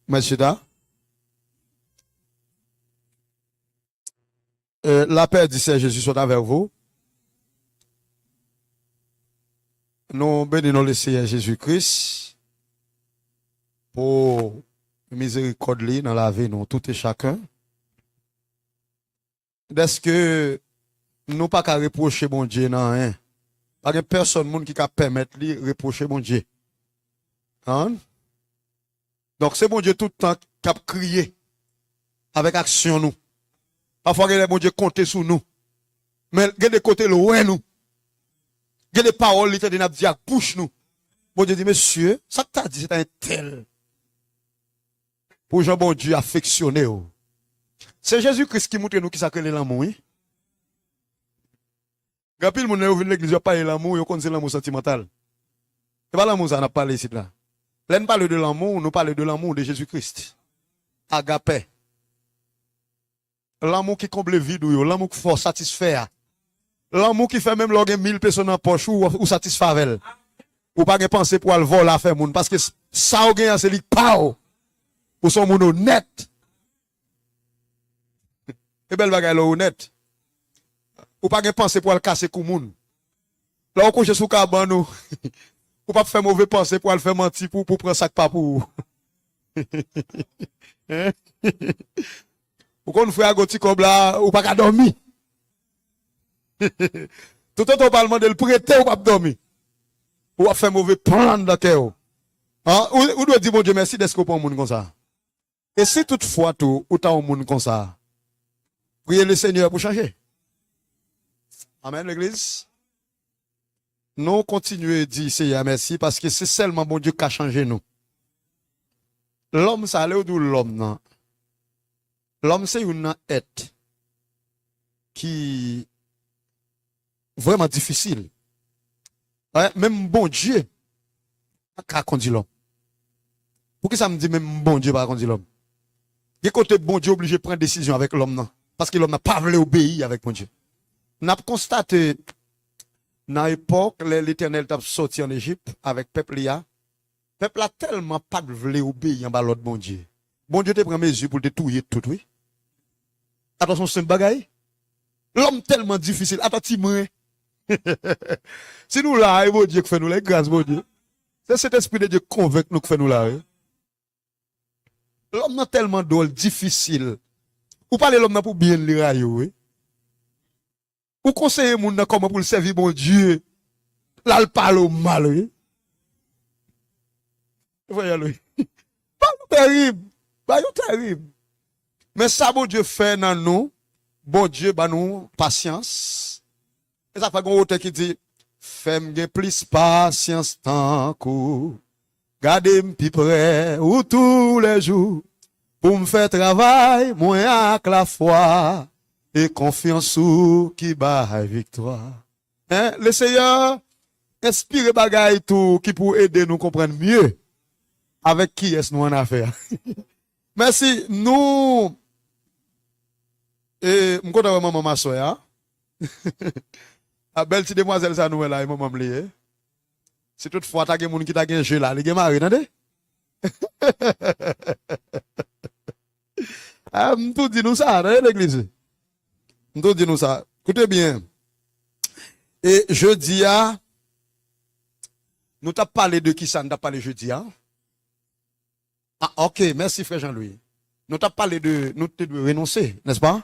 Monsieur Da. La paix du Seigneur Jésus soit avec vous. Nous bénissons le Seigneur Jésus-Christ pour miséricorde dans la vie, nous, tout et chacun. Est-ce que nous pas qu'à reprocher mon Dieu, non, hein? Pas de personne qui peut permettre de reprocher mon Dieu. Hein? Donc, c'est mon Dieu tout le temps qui a crié avec action, nous. Parfois, il y a mon Dieu compter sur nous. Mais il y a des côtés loin, nous. Il y a des paroles qui ont dit à bouche, nous. Mon Dieu dit, monsieur, ça que tu as dit, c'est un tel. Pour Jean, bon Dieu, affectionné. C'est Jésus-Christ qui montre nous qui s'appelle l'amour. Gapil, mon ouvre l'église, il pas l'amour, il connaît l'amour sentimental. C'est pas l'amour, ça n'a pas parlé ici, là. Là, nous parlons de l'amour, nous parlons de l'amour de Jésus-Christ. Agapé. L'amour qui comble le vide, l'amour qui fait satisfaire. L'amour qui fait même lorsqu'il y a 1000 personnes en poche ou satisfaire. Ou pas de penser pour le voler à faire moun. Parce que ça ou gagne, c'est lui pas. Ou son moun honnête. Et belle bagaille honnête. Ou pas de penser pour le casser kou moun. Là, on couche sous cabane ou. Ou pas faire mauvais penser pour le faire mentir pour prendre sac pas pour. Ou qu'on fait un goti comme là, ou pas qu'à dormir. Tout autre parlement de le prêter ou pas dormir. Ou à faire mauvais plan dans cœur. Hein? Ou doit dire mon Dieu merci d'être qu'on monde comme ça. Et si toutefois tout ou t'as un monde comme ça, priez le Seigneur pour changer. Amen l'église. Nous continuons à dire Seigneur merci parce que c'est seulement mon Dieu qui a changé nous. L'homme ça allait où l'homme non. L'homme c'est une être qui vraiment difficile. Ouais, même bon Dieu pas conduire l'homme. Pourquoi ça me dit même bon Dieu pas conduire l'homme? De côté bon Dieu obligé de prendre décision avec l'homme non parce que l'homme n'a pas voulu obéir avec bon Dieu. N'a constaté dans l'époque l'Éternel t'a sorti en Égypte avec peuple là. Peuple a tellement pas voulu obéir en l'autre bon Dieu. Bon Dieu te prend mesure pour te touiller tout oui. Attention c'est un bagaille. L'homme tellement difficile, attention si nous là, bon Dieu qui fait nous la grâce, bon Dieu. C'est cet esprit de Dieu convainc nous que fait nous là. L'homme est tellement drôle, difficile. Ou parlez l'homme pour bien le railler, oui. Ou conseiller moun comment pour le servir bon Dieu. Là, il parle au mal, oui. Voyez-le. Pas terrible. Pas terrible. Mais ça, bon Dieu fait dans nous. Bon Dieu, bah nous, patience. Et ça fait un autre qui dit, fais-moi plus patience tant que, gardez-moi plus près, ou tous les jours, pour me faire travail, moi avec la foi, et confiance ou qui bat victoire. Hein? Le Seigneur, inspire bagaille tout, qui pour aider nous comprendre mieux, avec qui est-ce nous en affaire. Merci, nous, et, je suis maman ma soeur. Ah, belle petite demoiselle, ça nous est là, maman m'lié. Si toutefois, t'as quelqu'un qui t'a gagné jeu là, il est marié, attendez? Ah, m'tout dit nous ça, dans l'église. M'tout dit nous ça. Écoutez bien. Et jeudi, nous t'as parlé de qui ça, nous t'as parlé jeudi, Ah, ok, merci frère Jean-Louis. Nous t'as parlé de, nous te renoncer, n'est-ce pas?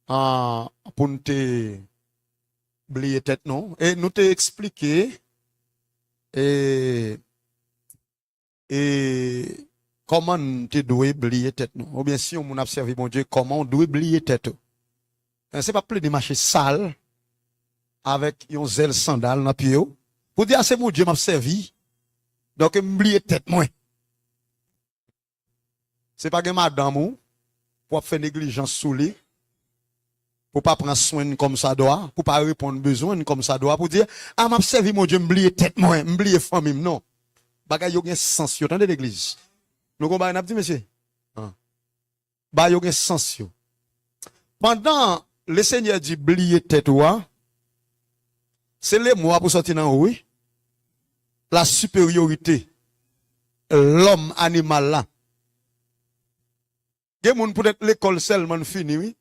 Pour nous te oublier tête, non? Et nous te expliqué, et comment nous te doit oublier tête, non? Ou bien si on a observé, mon Dieu, comment on doit oublier tête. C'est pas plus de marcher sale, avec un zèle sandal dans le pied. Pour dire, c'est mon Dieu m'a servi. Donc, m'oublier tête, moi. C'est pas que madame, pour faire négligence sous lui. Pour pas prendre soin comme ça doit, pour pas répondre besoin comme ça doit, pour dire, ah, m'a servi mon Dieu, m'oublier tête, moi, m'oublier famille, non. Bagay yo gen sens yo, tendez l'église. Nous combat n'a dit, monsieur. Bah, yo gen sens yo. Pendant, le Seigneur dit, oublier tête, c'est les mots pour sortir dans oui. La supériorité, l'homme animal là, Il y a des gens peut-être l'école seulement fini, oui.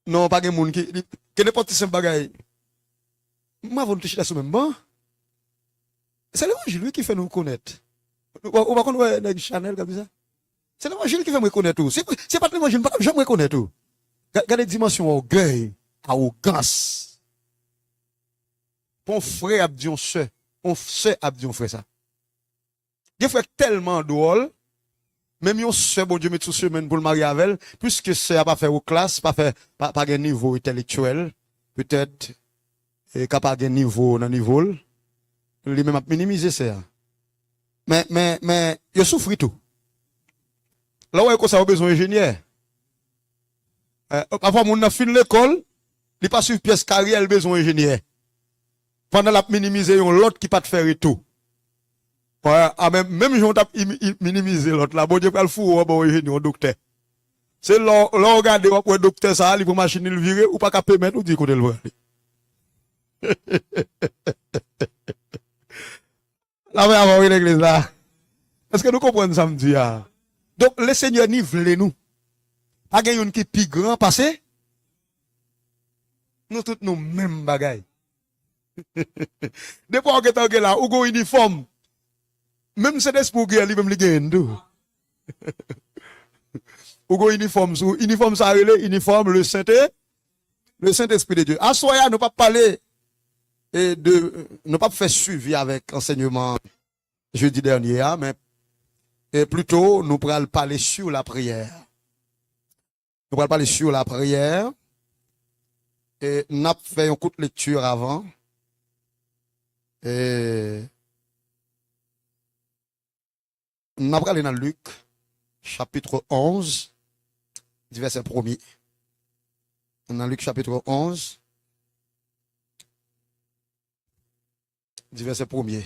Non, pas de gens qui n'importe quel bagage. Moi, vous ne touchez pas ce même bon. C'est l'évangile lui qui fait nous connaître. Ou pas qu'on voit dans Chanel comme ça. C'est l'évangile qui fait me connaître tout. C'est pas l'évangile, je me reconnais tout. Regardez dimension orgueil, arrogance. Ton frère a dit on sœur, on sœur a dit on frère ça. Il fait tellement drôle. Même yon sœur, bon Dieu, met sous semaine pour le marier avec elle, puisque sœur a pas fait aux classes, pas un niveau intellectuel, peut-être, capable de niveau, dans niveau, lui-même a minimisé ça. Mais, il souffre tout. Là où ça a besoin d'ingénieur. Parfois, mon a fini l'école, il pas suivre pièce carrière, il a besoin d'ingénieur. Pendant la minimiser, yon l'autre qui pas te faire et tout. Ouais, même si on t'a minimisé l'autre, là, bon Dieu, pas le fou, bon, ingénieur, docteur. C'est là, regardez, on docteur, ça, il faut machine, il virer, ou pas qu'à permettre, ou dire qu'on est le vrai. Là, mais avant, l'église, là. Est-ce que nous comprenons ça, me dit, ah? Donc, le Seigneur nivelle nous. Pas qu'il y ait une qui est plus grand passé. Nous tous nous mêmes bagailles. Depuis qu'on est là, ou go uniforme. Même c'est des pour guerre, lui même li gagne tout. Ou go uniforme, uniforme ça relé, uniforme le Saint-Esprit de Dieu. À soya, nous pas parler et nous pas faire suivi avec enseignement jeudi dernier, mais et plutôt nous pourrons parler sur la prière. Nous pourrons parler sur la prière et nous avons fait une courte lecture avant. Et nous avons parlé dans Luc, chapitre 11, du verset 1er. Dans Luc, chapitre 11, du verset 1er.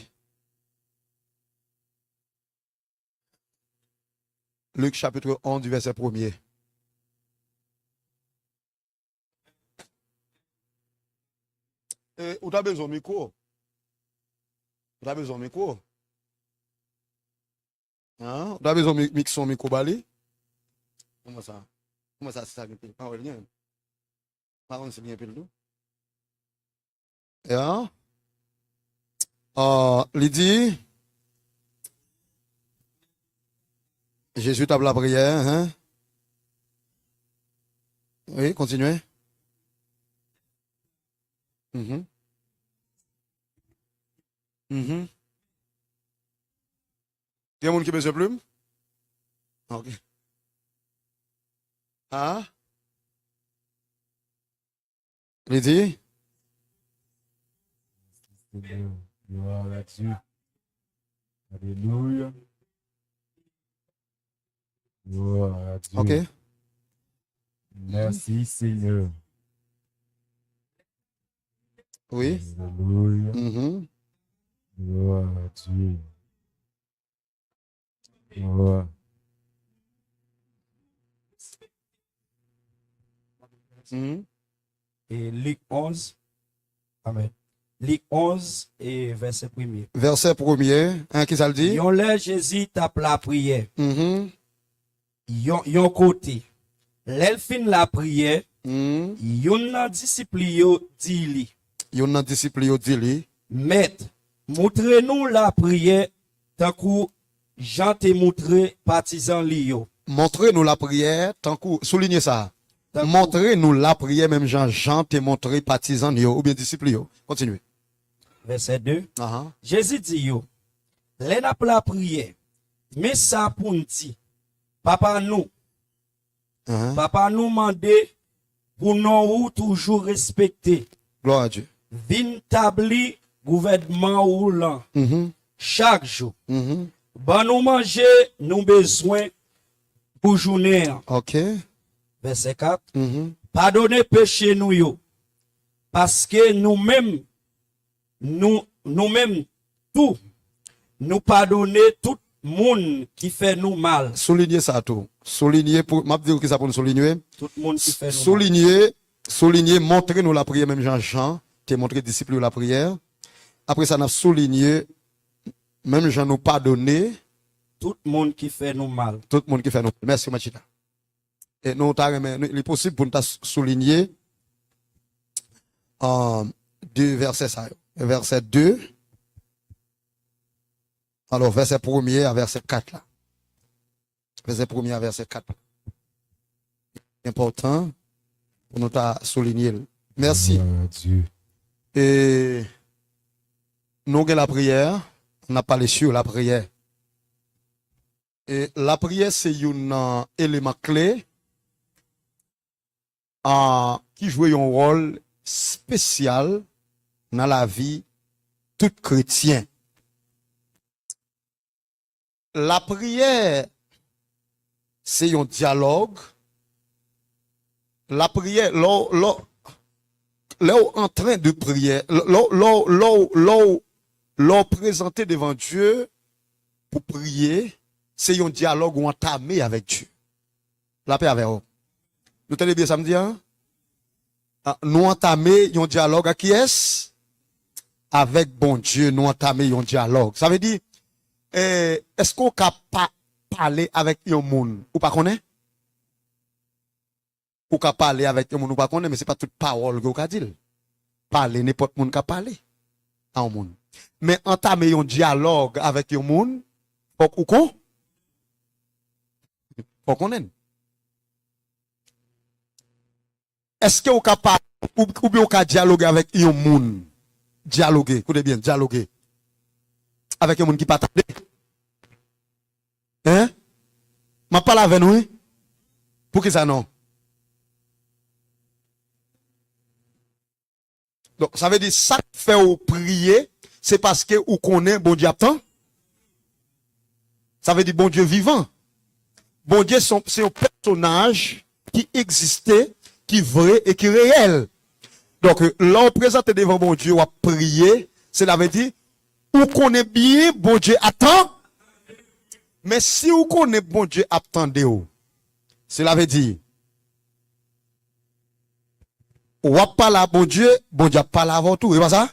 Luc, chapitre 11, du verset 1er. Et où tu as besoin de micro? Tu as besoin de micro? Hein? Tu as besoin de mixer son micro balé? Comment ça? Comment ça, c'est ça? Pas rien. Par contre, c'est bien plus tout. Et hein? Lydie? Jésus table la prière, hein? Oui, continuez. Mhm. Mhm. Il y a un monde qui besoin de plume? Ok. Ah? Lydie? Gloire à Dieu. Alléluia. Gloire à Dieu. Ok. Merci Seigneur. Oui. Alléluia. Mhm. Gloire à Dieu. Gloire. Mhm. Et Luc 11. Amen. Luc 11 et verset 1er. Verset 1er, hein, qui ça le dit? Yon là Jésus tape la prière. Mhm. Yon côté. L'el fin la prière. Mhm. Yon nan disciple yo dit li. Yon nan disciple yo di li. Maître, montrez-nous la prière tant que Jean te montré partisan li yo. Montrez-nous la prière, tant que, soulignez ça. Montrez-nous la prière, même Jean te montré partisan yo, ou bien disciple yo. Continuez. Verset 2. Ah, Jésus dit yo, l'en a la prière, mais ça pour nous dire, papa nous mande pour nous toujours respecter, Gloire à Dieu. vin tabli gouvernement roulant, Mhm. chaque jour. Mhm. Ban nous manger, nous besoin pour journée. Ok. Verset 4. Mhm. Pardonnez péché nous yo, parce que nous-mêmes, nous-mêmes, tout, nous pardonner tout monde qui fait nous mal. Soulignez ça tout. Soulignez pour, m'a dire que ça pour nous souligner. Tout le monde qui fait nous mal. Soulignez, montrez-nous la prière, même Jean, t'es montré disciple la prière. Après ça, nous souligné, même Jean nous pardonné tout le monde qui fait nous mal. Tout le monde qui fait nous. Merci, Machita. Et nous, il est possible pour nous souligner deux versets, ça. Verset 2. Alors, verset 1er à verset 4, là. Verset 1er à verset 4. Important pour nous souligner. Merci. Gloire à Dieu. Et nous avons la prière. On a parlé sur la prière. Et la prière, c'est un élément clé qui joue un rôle spécial dans la vie tout chrétien. La prière, c'est un dialogue. La prière, là, en train de prier, là, présenté devant Dieu pour prier, c'est un dialogue entamé avec Dieu. La paix avec vous. Vous tenez bien samedi, hein? Nous entamer un dialogue à qui est-ce? Avec bon Dieu, nous entamer un dialogue. Ça veut dire, est-ce qu'on peut parler avec un monde ou pas connaître? Ou peut parler avec un monde ou pas connaître, mais c'est pas toute parole que vous pouvez dire. Parler, n'importe monde qui parler à un monde. Mais entamer un dialogue avec un monde, faut qu'on faut connaître. Est-ce que vous pouvez parler ou bien vous pouvez dialoguer avec un monde? Dialoguer, écoutez bien, dialoguer. Avec un monde qui parle. Hein? Je parle avec nous, hein? Pour qui ça non? Donc, ça veut dire, ça fait ou prier, c'est parce que vous connaissez bon Dieu attend. Ça veut dire bon Dieu vivant. Bon Dieu, c'est un personnage qui existait, qui est vrai et qui est réel. Donc, là, on présente devant bon Dieu, on prier, cela veut dire, vous connaissez bien bon Dieu attend. Mais si vous connaissez bon Dieu attendez, cela veut dire, on va parler à bon Dieu parle avant tout, c'est pas ça?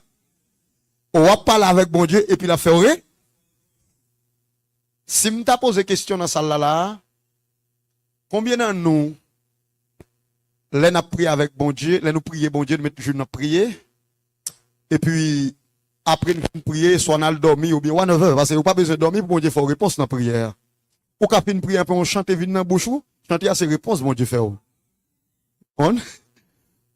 On va parler avec bon Dieu et puis la faire. Si je t'ai posé question dans salle là, combien de nous, là nous prié avec bon Dieu, là nous prier bon Dieu, nous mettons toujours nous prier, et puis après nous prier, soit on a dormi ou bien on ne parce que vous pas besoin de dormir pour bon Dieu faire réponse dans la prière. Ou quand une prière, on chante vite dans la bouche, chanter à ses réponses, bon Dieu fait. On?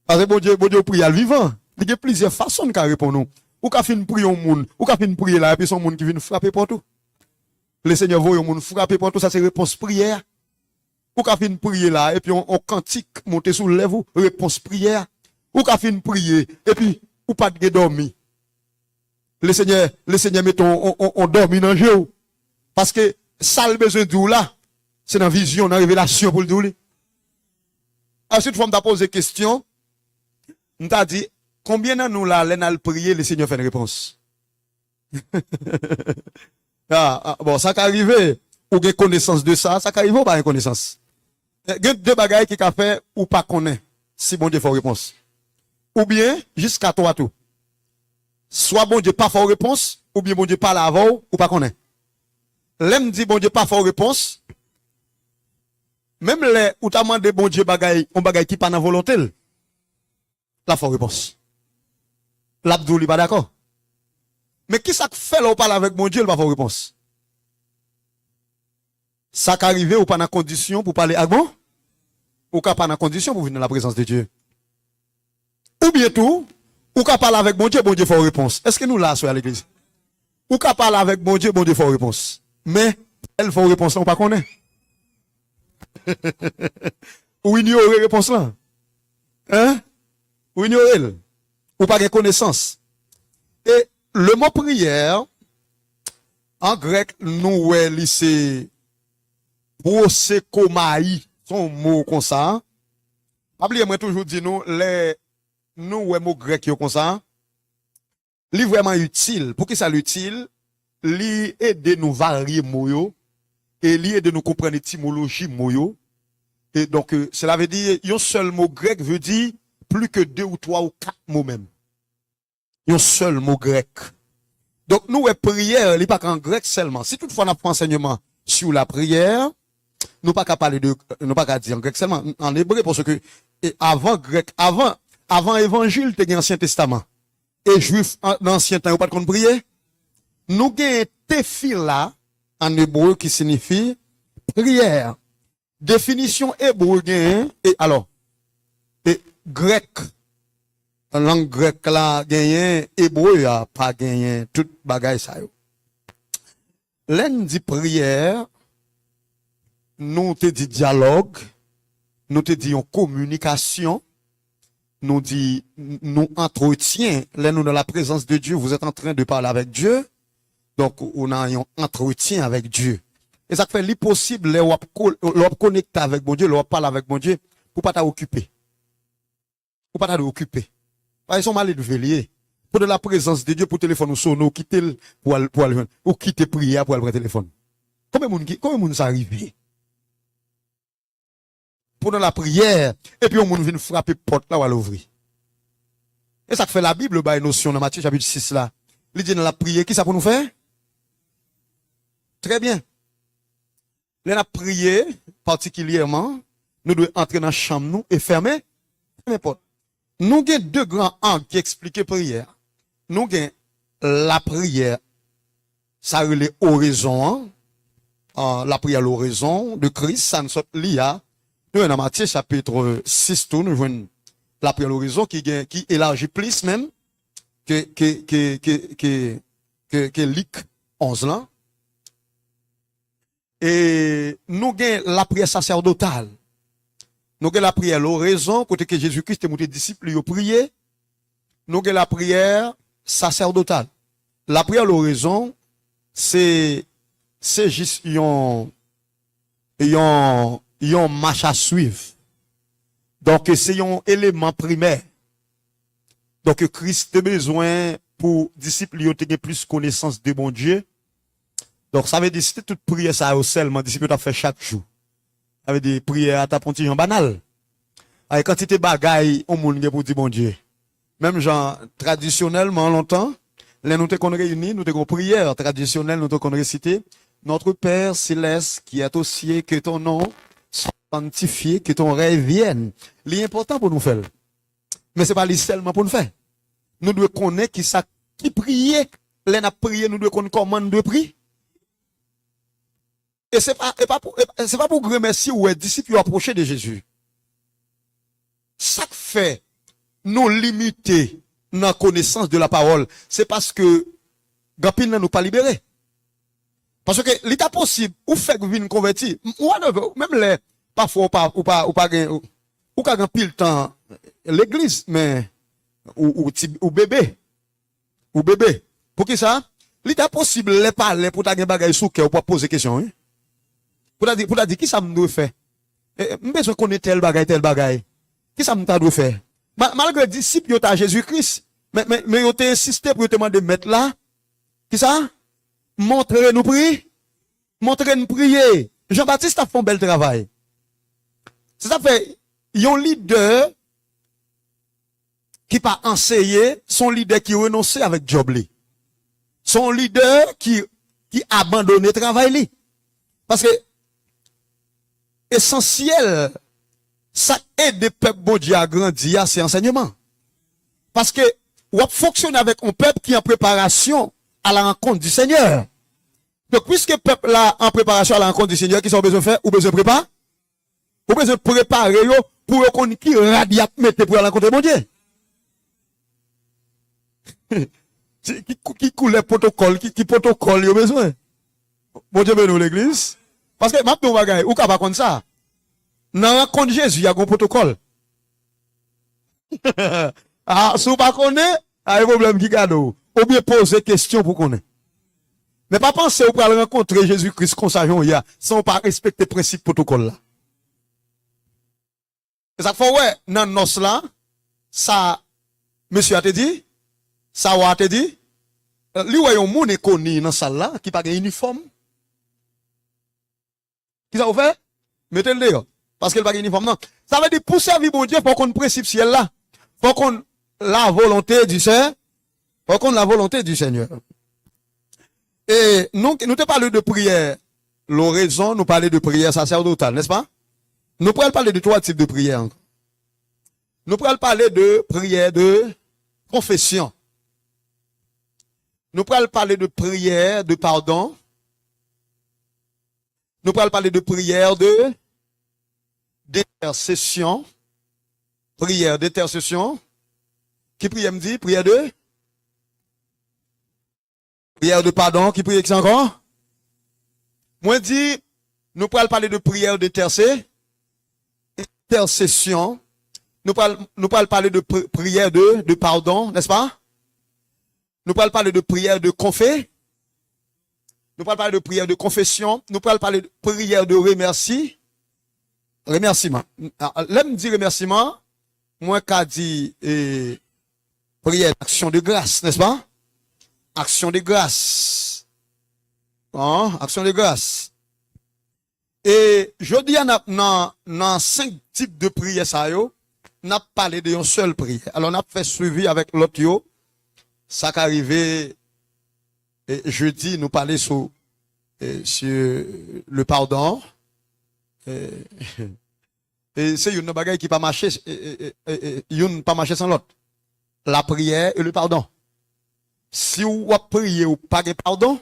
Parce que bon Dieu prie à le vivant. Il y a plusieurs façons de répondre nous. Ou quand fin prier au monde, ou quand fin prier là, et puis son monde qui vient frapper pour tout. Le Seigneur voit au monde frapper pour tout, ça c'est réponse prière. Ou quand fin prier là, et puis on cantique monter sous le lèvre, réponse prière. Ou quand fin prier, et puis ou pas de dormir. Le Seigneur met on dormi dans le jeu. Parce que ça le besoin de là, c'est dans la vision, dans la révélation pour le douler. Ensuite, faut me poser question. On t'a dit, combien de nous là, l'en prier, le Seigneur fait une réponse? Bon, ça qu'arrive, ou avez connaissance de ça, ça qu'arrive ou pas une connaissance? Il y a deux bagailles qui a fait ou pas connaît, si bon Dieu fait une réponse. Ou bien, jusqu'à toi tout. Soit bon Dieu pas fait une réponse, ou bien bon Dieu parle avant, ou pas connaît. L'aime dit bon Dieu pas fait une réponse. Même les, ou t'as demandé bon Dieu bagaille, on bagaille qui pas dans volonté. La fausse réponse. L'abdou li pas d'accord. Mais qui ça fait là ou parle avec mon Dieu, il va faire réponse. Ça qu'arrive ou pas dans condition pour parler avec bon? Ou pas dans condition pour venir dans la présence de Dieu. Ou bien tout, ou qu'à parler avec mon Dieu fait réponse. Est-ce que nous là à l'église? Ou qu'à parler avec mon Dieu fait réponse. Mais elle fait réponse là, on pas connaît. Ou ignorer réponse là. Hein? Ou ignorer. Ou pas de connaissance. Et le mot prière, en grec, nous, c'est prosekomai, son mot comme ça. Oubliez moi toujours dit nous, nous, mot grec comme ça. Li vraiment utile. Pour qui ça l'utile? Li aide nous varier mots et li aide nous comprendre l'étymologie mots. Et donc, cela veut dire, un seul mot grec veut dire plus que 2 ou 3 ou 4 mots même. Un seul mot grec. Donc, nous, prière, il n'est pas qu'en grec seulement. Si toutefois on a enseignement sur la prière, nous pas qu'à parler de, nous pas qu'à dire en grec seulement, en hébreu, parce que, avant grec, avant évangile, t'es l'Ancien Testament. Et juif, dans l'Ancien temps, pas de compte prier. Nous avons tefila, en hébreu, qui signifie prière. Définition hébreu, et alors, et grec, en langue grecque là, gagné, hébreu a pas gagné, tout bagay ça yo. L'en dit prière, nous te dit dialogue, nous te dit communication, nous dit, nous entretien, là nous dans la présence de Dieu, vous êtes en train de parler avec Dieu, donc on a un entretien avec Dieu. Et ça fait l'impossible, là, on connecter avec mon Dieu, on parle avec mon Dieu, pour pas t'occuper. Pour pas t'occuper. Parce qu'ils sont mal élevés. Pour de la présence de Dieu, pour téléphone ou sonner, ou quitter ou quitter prière pour aller prendre téléphone. Combien de monde ça arrive? Pour de la prière, et puis on vient frapper porte là ou à l'ouvrir. Et ça fait la Bible, bah, une notion dans Matthieu chapitre 6 là. Il dit dans la prière, qui ça pour nous faire? Très bien. Là, la prière, particulièrement, nous devons entrer dans la chambre nous et fermer les portes. Nous avons deux grands angles qui expliquent la prière. Nous avons la prière, ça relève oraison, la prière à l'oraison de Christ, ça nous sort l'IA. Nous avons dans Matthieu chapitre 6, nous avons la prière à l'oraison qui élargit plus même que Luc 11 là. Et nous avons la prière sacerdotale. Nous avons la prière à l'oraison, côté que Jésus-Christ est monté disciple, il a prié. Nous avons la prière sacerdotale. La prière à l'oraison, c'est juste un marche à suivre. Donc, c'est un élément primaire. Donc, Christ a besoin pour disciple, il a plus connaissance de mon Dieu. Donc, ça veut dire, si toute prière, ça, seulement, disciple, tu fait chaque jour. Avec des prières à ta pontifion banal. Avec quantité de bagaille, on monde pour dire bon Dieu. Même genre, traditionnellement, longtemps, les nous te qu'on réunis, nous te qu'on prière traditionnelle, nous te qu'on réciter. Notre Père céleste, qui est aussi que ton nom soit sanctifié, que ton règne vienne. L'important pour nous faire. Mais c'est pas seulement pour nous faire. Nous devons connaître qui prier. Les n'a prié, nous devons connaître comment nous devons prier. Et c'est pas pour remercier ou être disciple approcher de Jésus. Ça fait nous limiter dans la connaissance de la parole. C'est parce que Gapin n'a nous pas libéré. Parce que l'état possible, ou fait que vous convertir, même les, parfois, ou pas, pile temps, l'église, mais, ou bébé. Ou bébé. Pour qui ça? L'état possible, les parler pour ta bagay sous cœur, pour poser question, hein? Pour dire, qui ça me doit faire? Besoin qu'on ait tel bagay. Qui ça me doit faire? Malgré disciple, yo ta Jésus-Christ. Mais yo t'ai insisté pour te demander de mettre là. Qui ça? Montrez-nous prier. Montrez-nous prier. Jean-Baptiste a fait un bel travail. C'est ça fait, yon leader qui pas enseigné, son leader qui renonçait avec Job li. Son leader qui abandonné travail li. Parce que, essentiel, ça aide le peuple bon Dieu à grandir à ses enseignements. Parce que, on fonctionne avec un peuple qui est en préparation à la rencontre du Seigneur. Donc, puisque le peuple là en préparation à la rencontre du Seigneur, qui sont besoin de faire, ou besoin de préparer? Ou besoin de préparer yo pour qu'on qui radiat mette pour la rencontre de mon Dieu. Qui coule les protocoles, qui protocole yo besoin? Bon Dieu bénisse l'église. Parce que, maintenant, bagay, ou ka pas comme ça. Dans la rencontre de Jésus, il y a un protocole. Ah, si vous pas connaissez, il y a un problème qui garde. Ou bien poser question pour connaître. Mais pas penser ou pour aller rencontrer Jésus-Christ comme ça, sans pas respecter le principe protocole là. Et ça fait, ouais, dans nos là, ça, monsieur a te dit, ça a te dit, lui, ouais, yon moun est connu dans salle là, qui pas de uniforme. Qui ça vous fait? Mettez-le dehors. Parce qu'il n'a pas de uniforme, non. Ça veut dire, pour servir mon Dieu, faut qu'on principe ciel là. Faut qu'on la volonté du Seigneur. Faut qu'on la volonté du Seigneur. Et nous te parlons de prière l'oraison, nous parler de prière sacerdotale, n'est-ce pas? Nous pourrons parler de trois types de prières. Nous pourrons parler de prière de confession. Nous pourrons parler de prière de pardon. Nous pourrons parler de prière d'intercession. Prière d'intercession. Qui prière me dit? Prière de pardon. Qui prière que c'est encore? Moi dit, nous pourrons parler de prière d'intercession. Nous pourrons parler de prière de pardon, n'est-ce pas? Nous pourrons parler de prière de confession. Nous pourrons parler de prière de confession. Nous pourrons parler de prière de remerciement. Là, me dit remerciement, moi, qu'a dit, prière d'action de grâce, n'est-ce pas? Action de grâce. Hein? Action de grâce. Et, je dis, dans 5 types de prières, ça, yo, n'a parlé d'une seule prière. Alors, on a fait suivi avec l'autre, yo, ça qui arrivé, jeudi, nous parler sur le pardon. Et c'est une bagaille qui pas marché, une pas marché sans l'autre. La prière et le pardon. Si vous priez ou pas de pardon,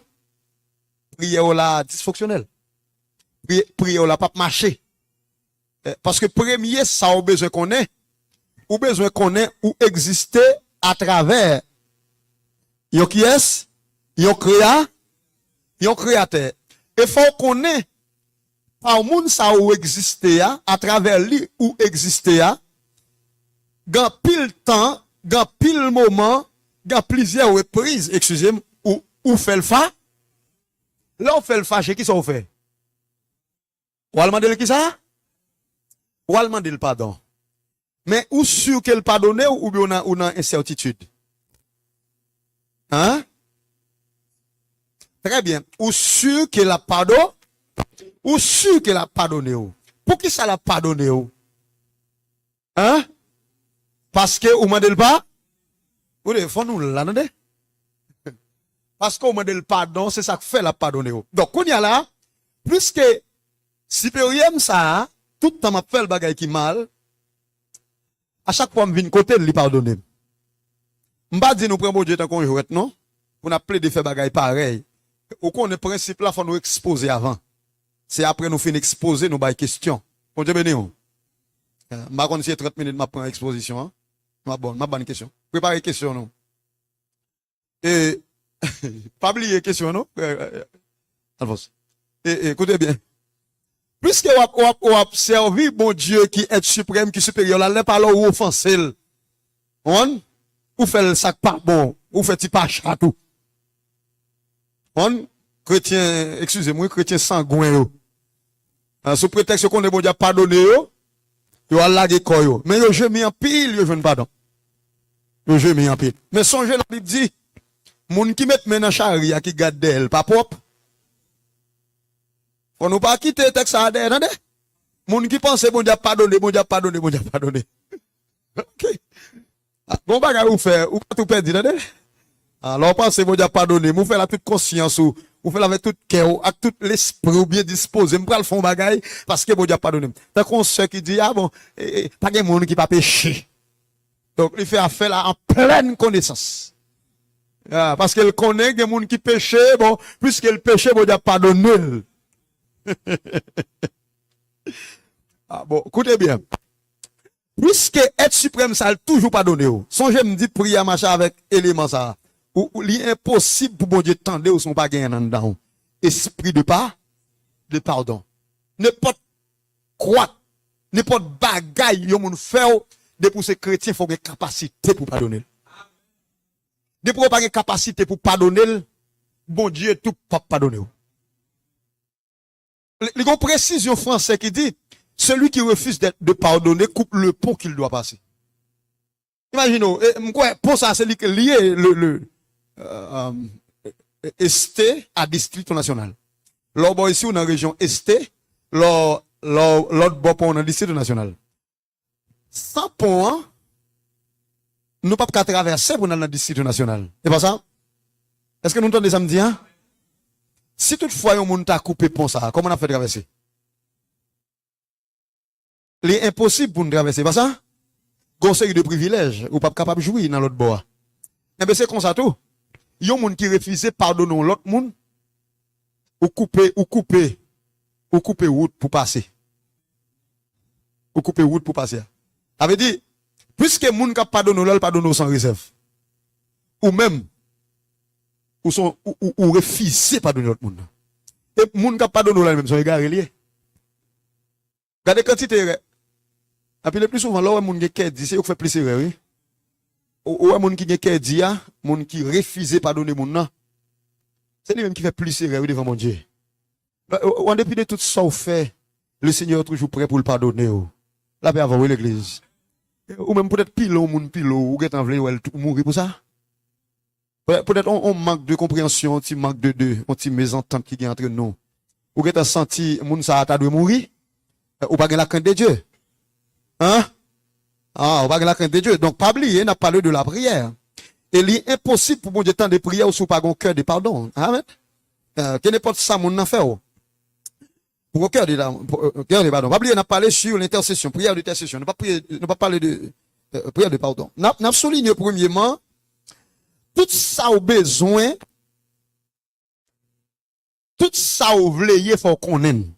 prière là dysfonctionnelle. Prière là pas marché. Parce que premier, ça a besoin qu'on ait, ou besoin qu'on ait, ou exister à travers yon qui est, yon créateur. Et faut qu'on ait, par moun ça ou exister à travers lui ou exister gan pile temps, gan pile moment, gan plusieurs reprises, excusez-moi, ou fait le fa. Là, on fait le fâché, qui ça on fait? Ou allemand de qui ça? Ou allemand de le pardon. Mais ou sûr qu'elle pardonne ou bien on a incertitude? Hein? Très bien. Ou sûr qu'elle a pardonné? Ou sûr qu'elle a pardonné? Pour qui ça l'a pardonné? Hein? Parce que ou m'a dit pas? Ou il faut nous l'annoncer. Parce qu'on m'a dit le pardon, c'est ça que fait la pardonner. Donc, on y a là, plus que supérieur ça, tout le temps m'a fait le bagay qui mal, à chaque fois, je viens côté de lui pardonner. Je ne pas dire nous prenons Dieu tant qu'on joue, non? Pour nous appeler de faire bagay pareil. Au qu'on est principe là, il faut nous exposer avant. C'est après nous finir exposer nos bails questions. Bon Dieu béni. Je ne sais pas si 30 minutes ma prendre exposition. Hein? Ma bonne question. Préparez question, non? Et, pas oublier question, non? Alphonse. Et, écoutez bien. Puisque vous observez, bon Dieu, qui est suprême, qui est supérieur, là, n'est pas là où offenser. On, ou fait le sac pas bon, ou fait pas château. On, chrétien, excusez-moi, chrétien sanguin, sous prétexte qu'on est bon Dieu pardonné, yo a lagué koyo. Mais yo je mis en pile, yo je ne pardon. Yo je mis en pile. Mais songez la Bible dit, moun qui met maintenant charia qui garde d'elle, pas propre. Faut nous pas quitter texte à derrière, attendez. Moun qui pense bon Dieu pardonné, bon Dieu pardonné, bon Dieu pardonné. OK. Bon bagay ou faire, ou pas tout perdu, attendez. Alors pensez bon Dieu pardonné, vous faites la toute conscience ou vous faites avec tout cœur, avec tout l'esprit bien disposé, vous le fond bagay parce que bon Dieu pardonné. Tant qu'on sait qui dit ah bon, pas de monde qui pas péché. Donc il fait affaire là en pleine connaissance. Parce qu'elle connaît des gens qui péché, bon, puisqu'elle péché, bon Dieu pardonné. Bon, écoutez bien. Puisque être suprême, ça a toujours pardonné. Songez me dit prier machin avec élément ça. Ou l'impossible pour bon Dieu tendre ou son pas gagner dedans. Esprit de pardon. N'importe quoi, n'importe bagaille yo moun fait de pour ces chrétiens faut une capacité pour pardonner. De pour pas une capacité pour pardonner, bon Dieu tout pas pardonner. Les gros précision français qui dit celui qui refuse de pardonner coupe le pont qu'il doit passer. Imaginez, pour ça c'est lié le Esté à district national. L'autre ici, on est dans la région Esté, l'autre bon on est dans le district national. Sans pont, nous pas qu'à traverser pour aller dans le district national. C'est pas ça? Est-ce que nous entendons ça me dire? Si toutefois un monde t'a coupé pour ça, comment on a fait traverser? Il est impossible pour nous traverser, pas ça? Conseil de privilèges, ou pas capable de jouer dans l'autre bois. Eh bien, c'est comme ça tout. Il y a un monde qui refuse pardonner l'autre monde, ou couper route pour passer. Ou couper route pour passer. Ça veut dire, puisque les gens qui pardonnent l'autre, pardonnent sans réserve. Ou même, ou refuser pardonner l'autre monde. Et les gens qui pardonnent l'autre, même sont égarés liés. Regardez quantité. Et puis le plus souvent, là où les gens qui dit, c'est eux qui font plus erreur, oui. Ou les gens qui dit, les gens qui refusent pardonner les gens, c'est lui-même qui fait plus erreur devant mon Dieu. En dépit de tout ça, on fait, le Seigneur est toujours prêt pour le pardonner. Là, avant l'église. Ou même peut-être pilo, ou qui est en voulu mourir pour ça. Peut-être on manque de compréhension, on manque de mésentente qui est entre nous. Ou qui est senti, moun ça a dû mourir. Ou pas la crainte de Dieu. Hein? Ah, on va la crainte de Dieu. Donc, pas oublier, on a parlé de la prière. Et il est impossible pour mon Dieu temps de prière ou sous pas un cœur de pardon. Amen. Que n'importe ça, mon affaire. Pour un cœur de pardon. Pas oublier, on a parlé sur l'intercession, prière d'intercession. On n'a pas parlé de prière de pardon. On a souligné premièrement, tout ça au besoin, tout ça au voulez, il faut qu'on aime.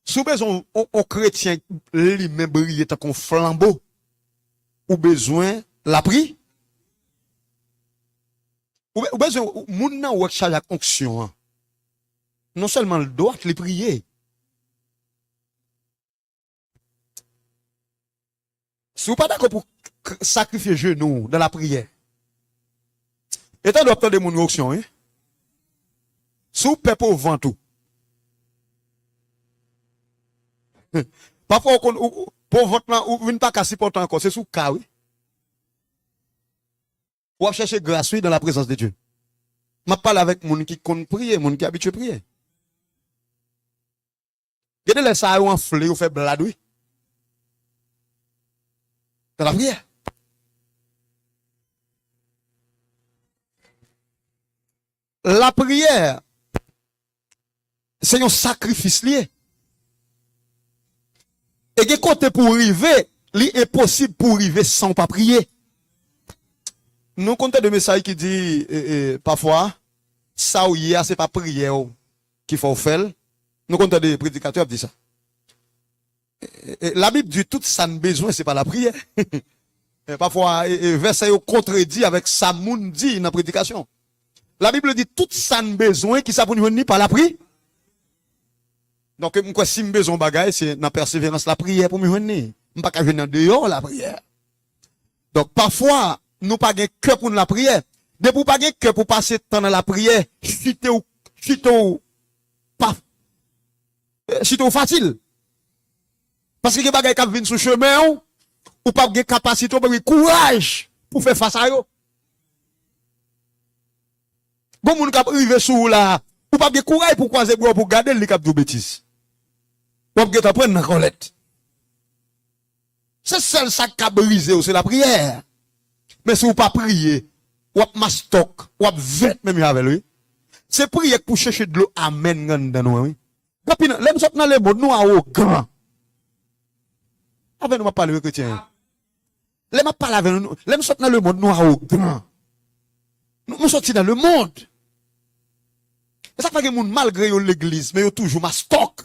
Si besoin, on chrétien, lui-même briller tant qu'on flambeau, ou besoin, la prière. Ou besoin, moun nan ou charge à onction. Non seulement le droit de prier. Si vous pas d'accord pour sacrifier genou dans la prière, étant docteur de mon onction, hein? Si vous paie pour vent tout. Parfois, pour votre là, ou une pas casser portant encore, c'est sous cas, oui. Ou chercher grâce dans la présence de Dieu. Je parle avec moun qui compte prier, moun qui habitué prier. Regardez les ça ou enflé ou fait blad, oui. Dans la prière. La prière, c'est un sacrifice lié. Et que côté pour arriver, il est possible pour arriver sans pas prier. Nous comptons de messages qui dit parfois, ça ou hier, c'est pas prière qu'il faut faire. Nous comptons des prédicateurs qui disent ça. La Bible dit tout ça n'a besoin, c'est pas la prière. Parfois, verset contredit avec ça moun dit dans la prédication. La Bible dit tout ça n'a besoin, qui ça pour nous venir par la prière. Donc, si je besoin de bagaille, c'est dans la persévérance la prière pour me venir. Je ne peux pas venir dehors la prière. Donc, parfois, nous pas de cœur pour la prière. De pour pas de cœur pour passer temps dans la prière, chute facile. Parce que les bagailles qui viennent sur le chemin, ou pas de capacité, ou pas de courage pour faire face à eux. Bon, moun kap rive sou là, ou pas de courage pour croiser pour garder les cap de bêtises. Ou pas de prendre dans colette. C'est seul ça qui a brisé, c'est la prière. Mais si vous pas prier, ou pas mastoc, ou pas vête même avec lui. C'est prier pour chercher de l'eau, amen, dans nous, oui. Puis, l'aime sorte dans le monde, nous, arrogant. Avec nous, ma parle, chrétien. L'aime parle avec nous, l'aime sorte dans le monde, nous, arrogant. Nous sortis dans le monde. Et ça fait que les gens, malgré l'église, mais ils toujours mastoc.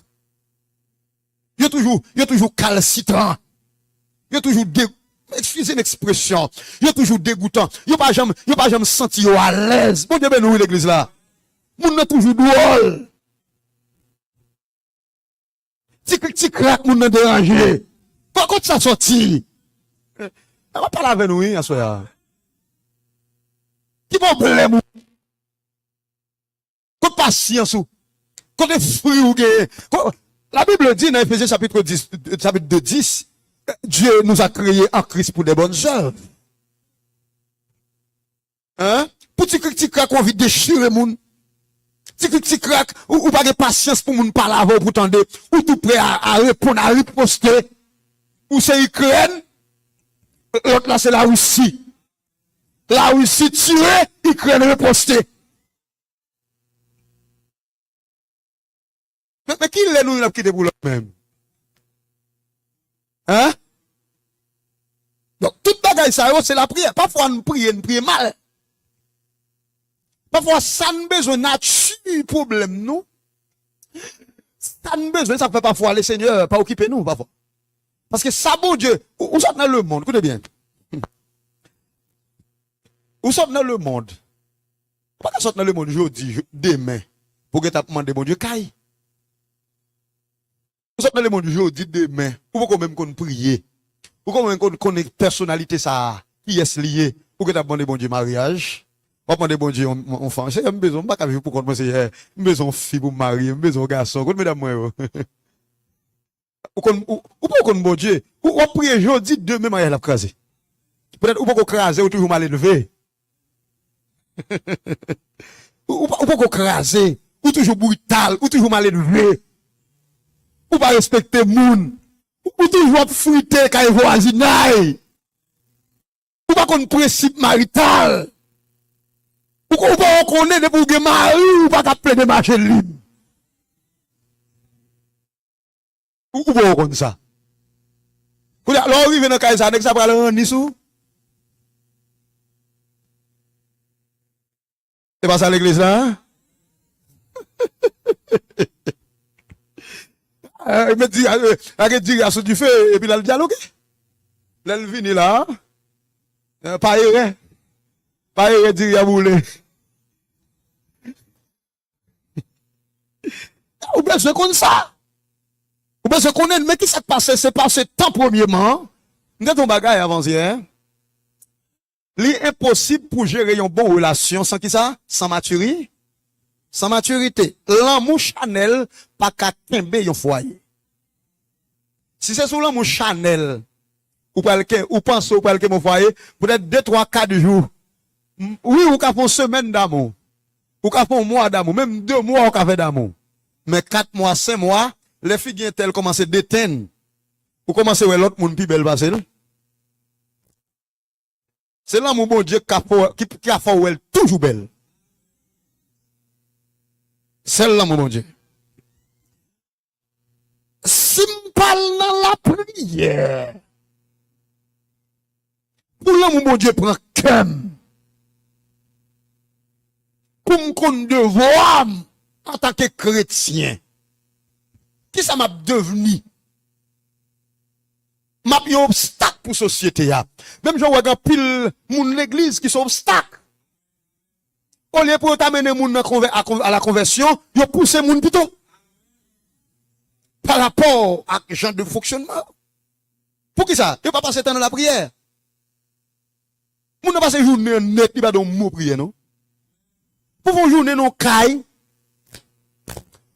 Ils toujours calcitrant. Ils toujours excusez l'expression. Ils toujours dégoûtant. Ils pas jamais senti à l'aise. Bon Dieu, ben nous, l'église là. Moun nan toujours drôle. Ti crack moun nan dérangé. Pourquoi ça sorti? On va parler avec nous, hein, soya. Qui problème? Quoi patience ou? Quoi de fruits ou la Bible dit dans Ephésiens chapitre 10, Dieu nous a créés en Christ pour des bonnes œuvres. Hein? Pour ti crack on vit déchirer moun. Ti crack ou pas de patience pour moun parler avant pour tendre ou tout prêt à répondre à riposter. Ou c'est Ukraine, l'autre là c'est la Russie. La Russie tuée, Ukraine riposter. Mais qui l'est nous, il a quitté pour lui-même? Hein? Donc, toute bagaille, ça, c'est la prière. Parfois, nous prions mal. Parfois, ça n'a besoin de nature, problème, nous. Ça n'a besoin, ça fait parfois les seigneurs pas occuper nous, parfois. Parce que ça, bon Dieu, où sommes dans le monde, écoutez bien. Où sommes dans le monde? Pas qu'on sorte dans le monde aujourd'hui, demain, pour que tu aies demandé, mon Dieu, caille. Où sommes dans le monde aujourd'hui, demain, pour qu'on même qu'on prie. Pour qu'on même qu'on ait personnalité, ça, qui est lié, pour que tu aies demandé, mon Dieu, mariage. Pas demander, bon Dieu, enfant. C'est un besoin, pas qu'à vivre pour qu'on me dise, besoin fille pour marier, besoin garçon, qu'on mesdames, moi. Ou pas qu'on, bon Dieu, ou on prie aujourd'hui, demain, mariage la craser. Peut-être, ou pas qu'on craser, ou toujours mal élevé. Ou pas qu'on craser, ou toujours brutal, ou toujours mal élevé. Ou pas respecter moun. Ou toujours fruiter quand il voisinage. Ou pas qu'on principe marital. Ou pas qu'on est de pour que mari, ou pas qu'à plein de marché libre. Ou pas qu'on ça. Alors, arrive dans le cas, ça, ça va aller en Nissou. C'est pas ça l'église là, hein? Il me dit, il y a du feu, et puis là, le dialogue. Là, il vient là, pas erreur, dit, il y a boulé. Ou bien, c'est comme ça. Ou bien, c'est qu'on est, mais qui s'est passé, c'est passé tant premièrement. Nous avons un bagage avancé, hein? L'est impossible pour gérer une bonne relation sans qui ça? Sans maturité. Sans maturité. L'amour Chanel, pas qu'à tomber un foyer. Si c'est sur l'amour Chanel, ou pensez ou pas mon foyer, peut-être 2, 3, 4 jours. Oui, ou qu'à une semaine d'amour. Ou qu'à un mois d'amour. Même 2 mois ou qu'à faire d'amour. Mais 4 mois, 5 mois, les filles elles commencent à déteindre. Ou commencez à voir l'autre monde plus belle passer. C'est l'amour bon Dieu qui a fait elle toujours belle. C'est l'amour mon Dieu. Si je parle dans la prière, pour l'amour mon Dieu prend comme pour me connaître devoir en tant que chrétien. Qui ça m'a devenu? M'a un obstacle pour la société. Même je regarde pile moun l'église qui sont obstacles. Au lieu pour t'amener moun à la conversion, yo pousse moun plutôt. Par rapport à ce genre de fonctionnement. Pour qui ça? Yo pas passer temps dans la prière. Moun n'a pas passer journée net, il pas dans mot prière non. Pour faire journée non caille.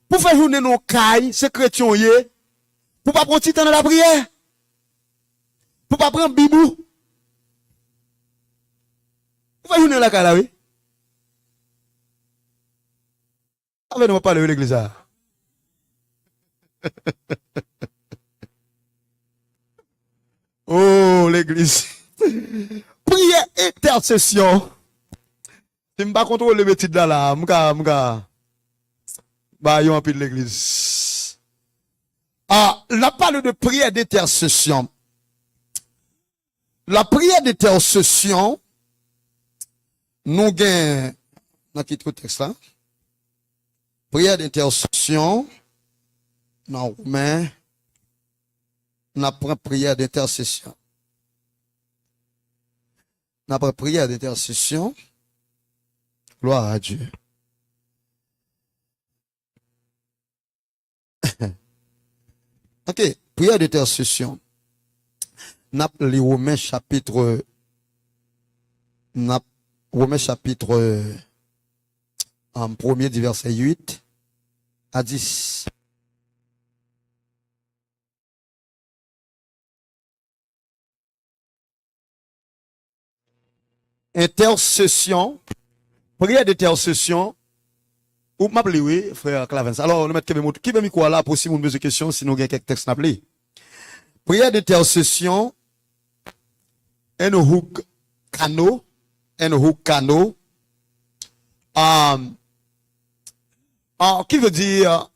Pour faire journée non caille, c'est chrétien yé. Pour pas prendre temps dans la prière. Pour pas prendre bibou. Pour faire journée la caille là oui. Avec nous parler de l'église là. Oh l'église. Prière intercession. Si je ne pas contrôler les titres là, bah, yon de l'église. Ah, la parle de prière d'intercession. La prière d'intercession, nous gagnons, dans quel texte là? Prière d'intercession, non, mais, on apprend prière d'intercession. On apprend prière d'intercession. Gloire à Dieu. Ok, prière d'intercession. N'a les Romains chapitre, en premier du verset 8 à 10. Intercession, prière d'intercession. Ou m'appelez, oui, frère Clavens. Alors, nous mettons qui veut quoi là pour si vous avez des questions, si nous avons quelques textes n'appelés. Prière d'intercession, un hook cano. Qui veut dire,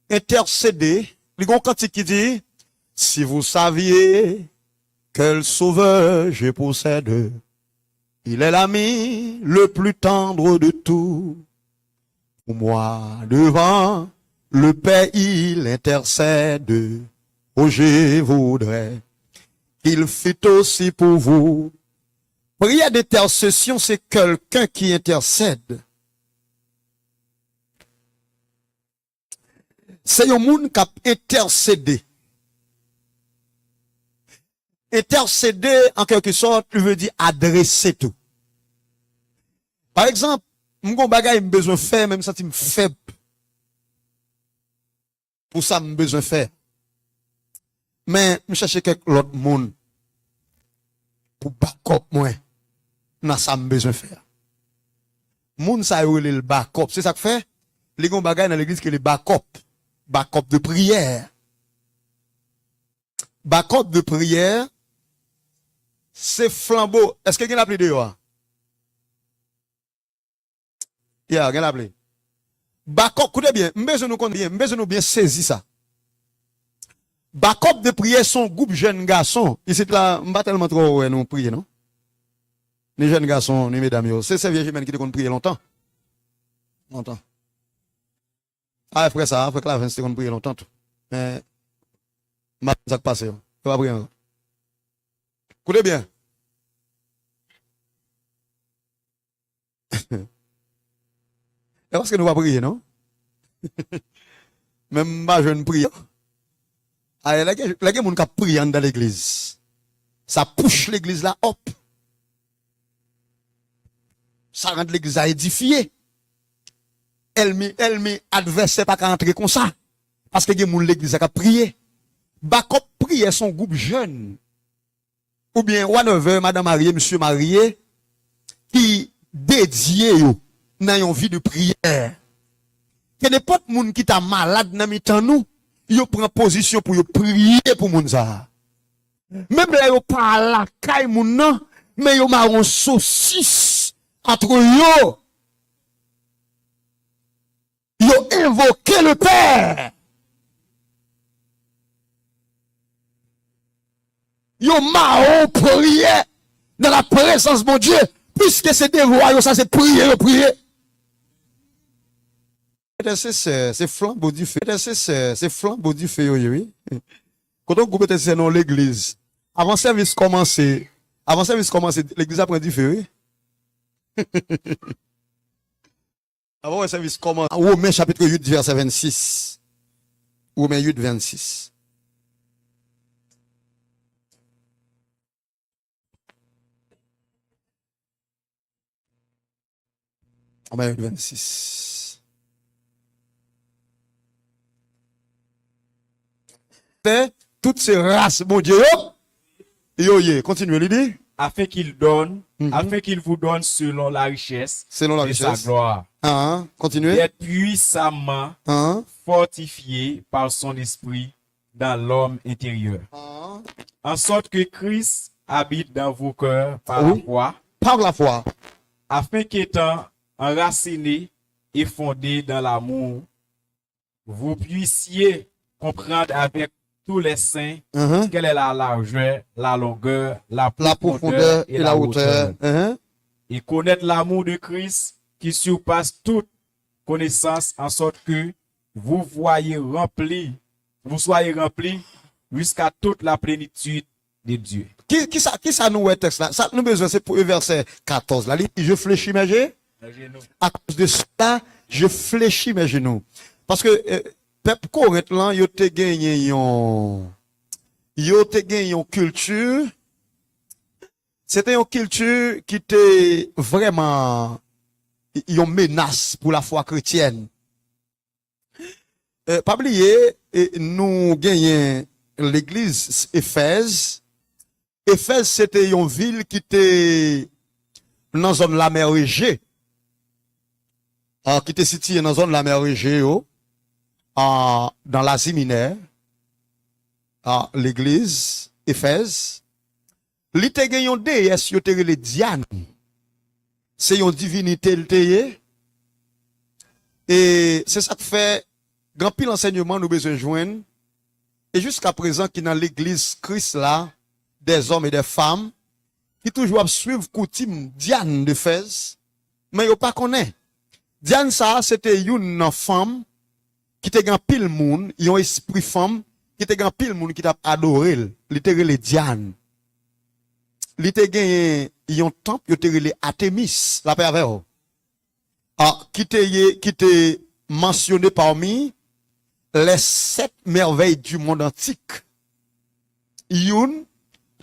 intercéder. Il y a un cantique qui dit, si vous saviez quel sauveur je possède, il est l'ami le plus tendre de tout. Pour moi, devant le Père, il intercède. Oh, je voudrais qu'il fît aussi pour vous. Prière d'intercession, c'est quelqu'un qui intercède. C'est un monde qui a intercédé. Intercéder, en quelque sorte, veut dire adresser tout. Par exemple, mon bagage, j'ai besoin de faire, même si je me faible. Pour ça, j'ai besoin de faire. Mais, je cherche quelqu'un l'autre monde. Pour backup, moi. Dans ça, j'ai besoin de faire. Moun ça, le backup. C'est ça que fait? Les gens bagage dans l'église, que les backup. Backup de prière. Backup de prière, c'est flambeau. Est-ce que quelqu'un l'a appelé dehors? Yeah, quelqu'un l'a appelé. Backup, écoutez bien, nous bien saisir ça. Backup de prière sont groupe jeunes garçons. Ici, là, on va tellement trop, ouais, nous prier, non? Les jeunes garçons, les mesdames, c'est ces vieux qui te ont prié longtemps. Longtemps. Ah, frère, ça, frère, là, c'est qu'on prier longtemps, tout. Mais, ça passe, on va prier. Écoutez bien. Est-ce que nous va prier, non? Même ma jeune prière. Ah, il y a des gens qui prient dans l'église. Ça pousse l'église là, hop. Ça rend l'église à édifier. Elle adversaire pas qu'à entrer comme ça. Parce que les gens l'église a prié. Backup prier son groupe jeune. Ou bien, whatever, madame mariée, monsieur marié, qui dédié dans une vie de prière. Que n'importe monde qui t'a malade dans mi-temps nous, il prend position pour prier pour moun ça. Même là, il pas la caille moun nan, mais il marron saucisse entre yo. Yo invoqué le Père. Yo marron prier dans la présence de mon Dieu. Puisque c'est des voix, ça c'est prier, prier. C'est flambeau du feu. C'est flambeau du feu, oui. Quand on coupe c'est dans l'église, avant le service commencer, l'église a pris du feu, oui. Avant le service commence, Romains chapitre 8, verset 26. Romains 8, 26. Romains 8, 26. Toutes ces races, mon Dieu, continuez l'idée. Afin qu'il vous donne selon la richesse de sa gloire. Continuez. D'être puissamment fortifié par son esprit dans l'homme intérieur. En sorte que Christ habite dans vos cœurs par la foi. Par la foi. Afin qu'étant enraciné et fondé dans l'amour, vous puissiez comprendre avec tous les saints quelle est la largeur, la longueur, la profondeur et la hauteur. Et connaître l'amour de Christ qui surpasse toute connaissance, en sorte que vous soyez remplis jusqu'à toute la plénitude de Dieu. Qui ça nous est texte là? Ça nous besoin c'est pour le verset 14 là. Je fléchis mes genoux. À cause de ça, je fléchis mes genoux. Parce que peuple correct là, yo te gagné une culture. C'était une culture qui était vraiment une menace pour la foi chrétienne. Pas oublier, nous gagnons l'église Éphèse. Éphèse, c'était une ville qui était dans la zone de la mer Égée. Qui était située dans la zone de la mer Égée, dans l'Asie mineure. L'église Éphèse. Li te gen yon déesse, yo te rele Diane. C'est une divinité le Et c'est ça que fait grand pile enseignement nous besoin joindre. Et jusqu'à présent, qui dans l'église Christ là, des hommes et des femmes, qui toujours suivent coutume Diane de Fès, mais yo pas connaît. Diane ça, c'était une femme, qui te grand pile moun, yon esprit femme, qui te grand pile moun qui t'a adoré, littéralement Diane. Li te gen yon temple, yo te relé Artemis, la paix avec eux. Ah, qui te mentionné parmi les 7 merveilles du monde antique. Yon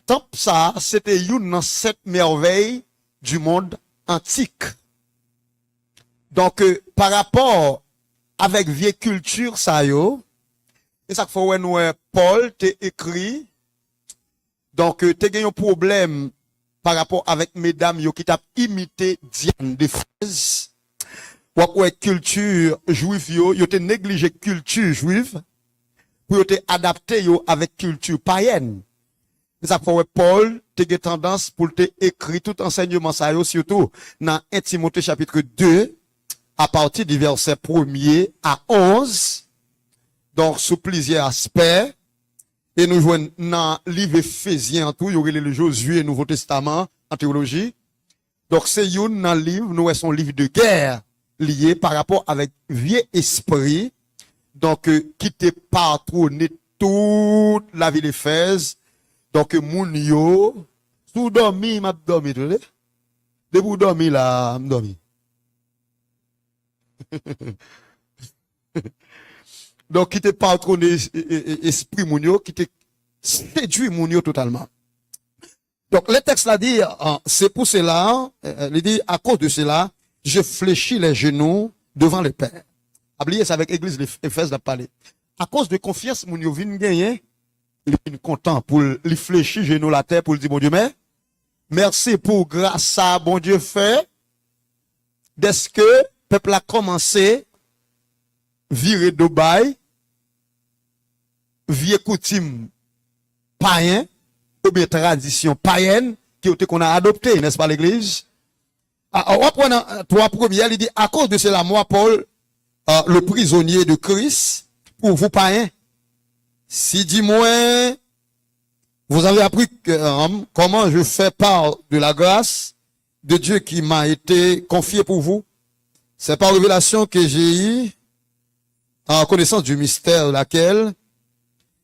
temple ça, c'était yon dans 7 merveilles du monde antique. Donc, par rapport avec vieille culture, ça yo, et ça faut nous Paul te écrit. Donc, te gen un problème par rapport avec mesdames yo qui t'a imité Diane de Fès. Ou culture juive yo te négligé culture juive pour yo te adapté yo avec culture païenne. C'est ça faut Paul te gen tendance pour te écrit tout enseignement ça yo surtout dans 1 Timothée chapitre 2 à partir du verset 1er à 11. Donc, sous plusieurs aspects. Et nous jouons dans le livre Éphésiens en tout, il y aurait le Josué et Nouveau Testament en théologie. Donc, c'est une dans le livre, nous avons un livre de guerre lié par rapport avec vieux esprit. Donc, qui te patronné toute la ville d'Éphèse. Donc, moun yo, sous dormi, m'a dormi, tout le de vous dormi là, m'a dormi. Donc, qui te patronné esprit mounio, qui te séduit mounio totalement. Donc, le texte là dit, c'est pour cela, il dit, à cause de cela, je fléchis les genoux devant le Père. Oubliez ça avec l'église d'Éphèse de parler. À cause de confiance, mounio vient gagner, il est content pour lui fléchir genoux la terre pour lui dire, bon Dieu, mais, merci pour grâce à bon Dieu fait, dès que le peuple a commencé, virer d'Obaï, vieux coutume païen, ou bien tradition païenne, qu'on a adopté, n'est-ce pas l'église? On va prendre 3 premières, il dit, à cause de cela, moi, Paul, le prisonnier de Christ, pour vous païens, si dis-moi, vous avez appris comment je fais part de la grâce de Dieu qui m'a été confiée pour vous, c'est par révélation que j'ai eu en connaissance du mystère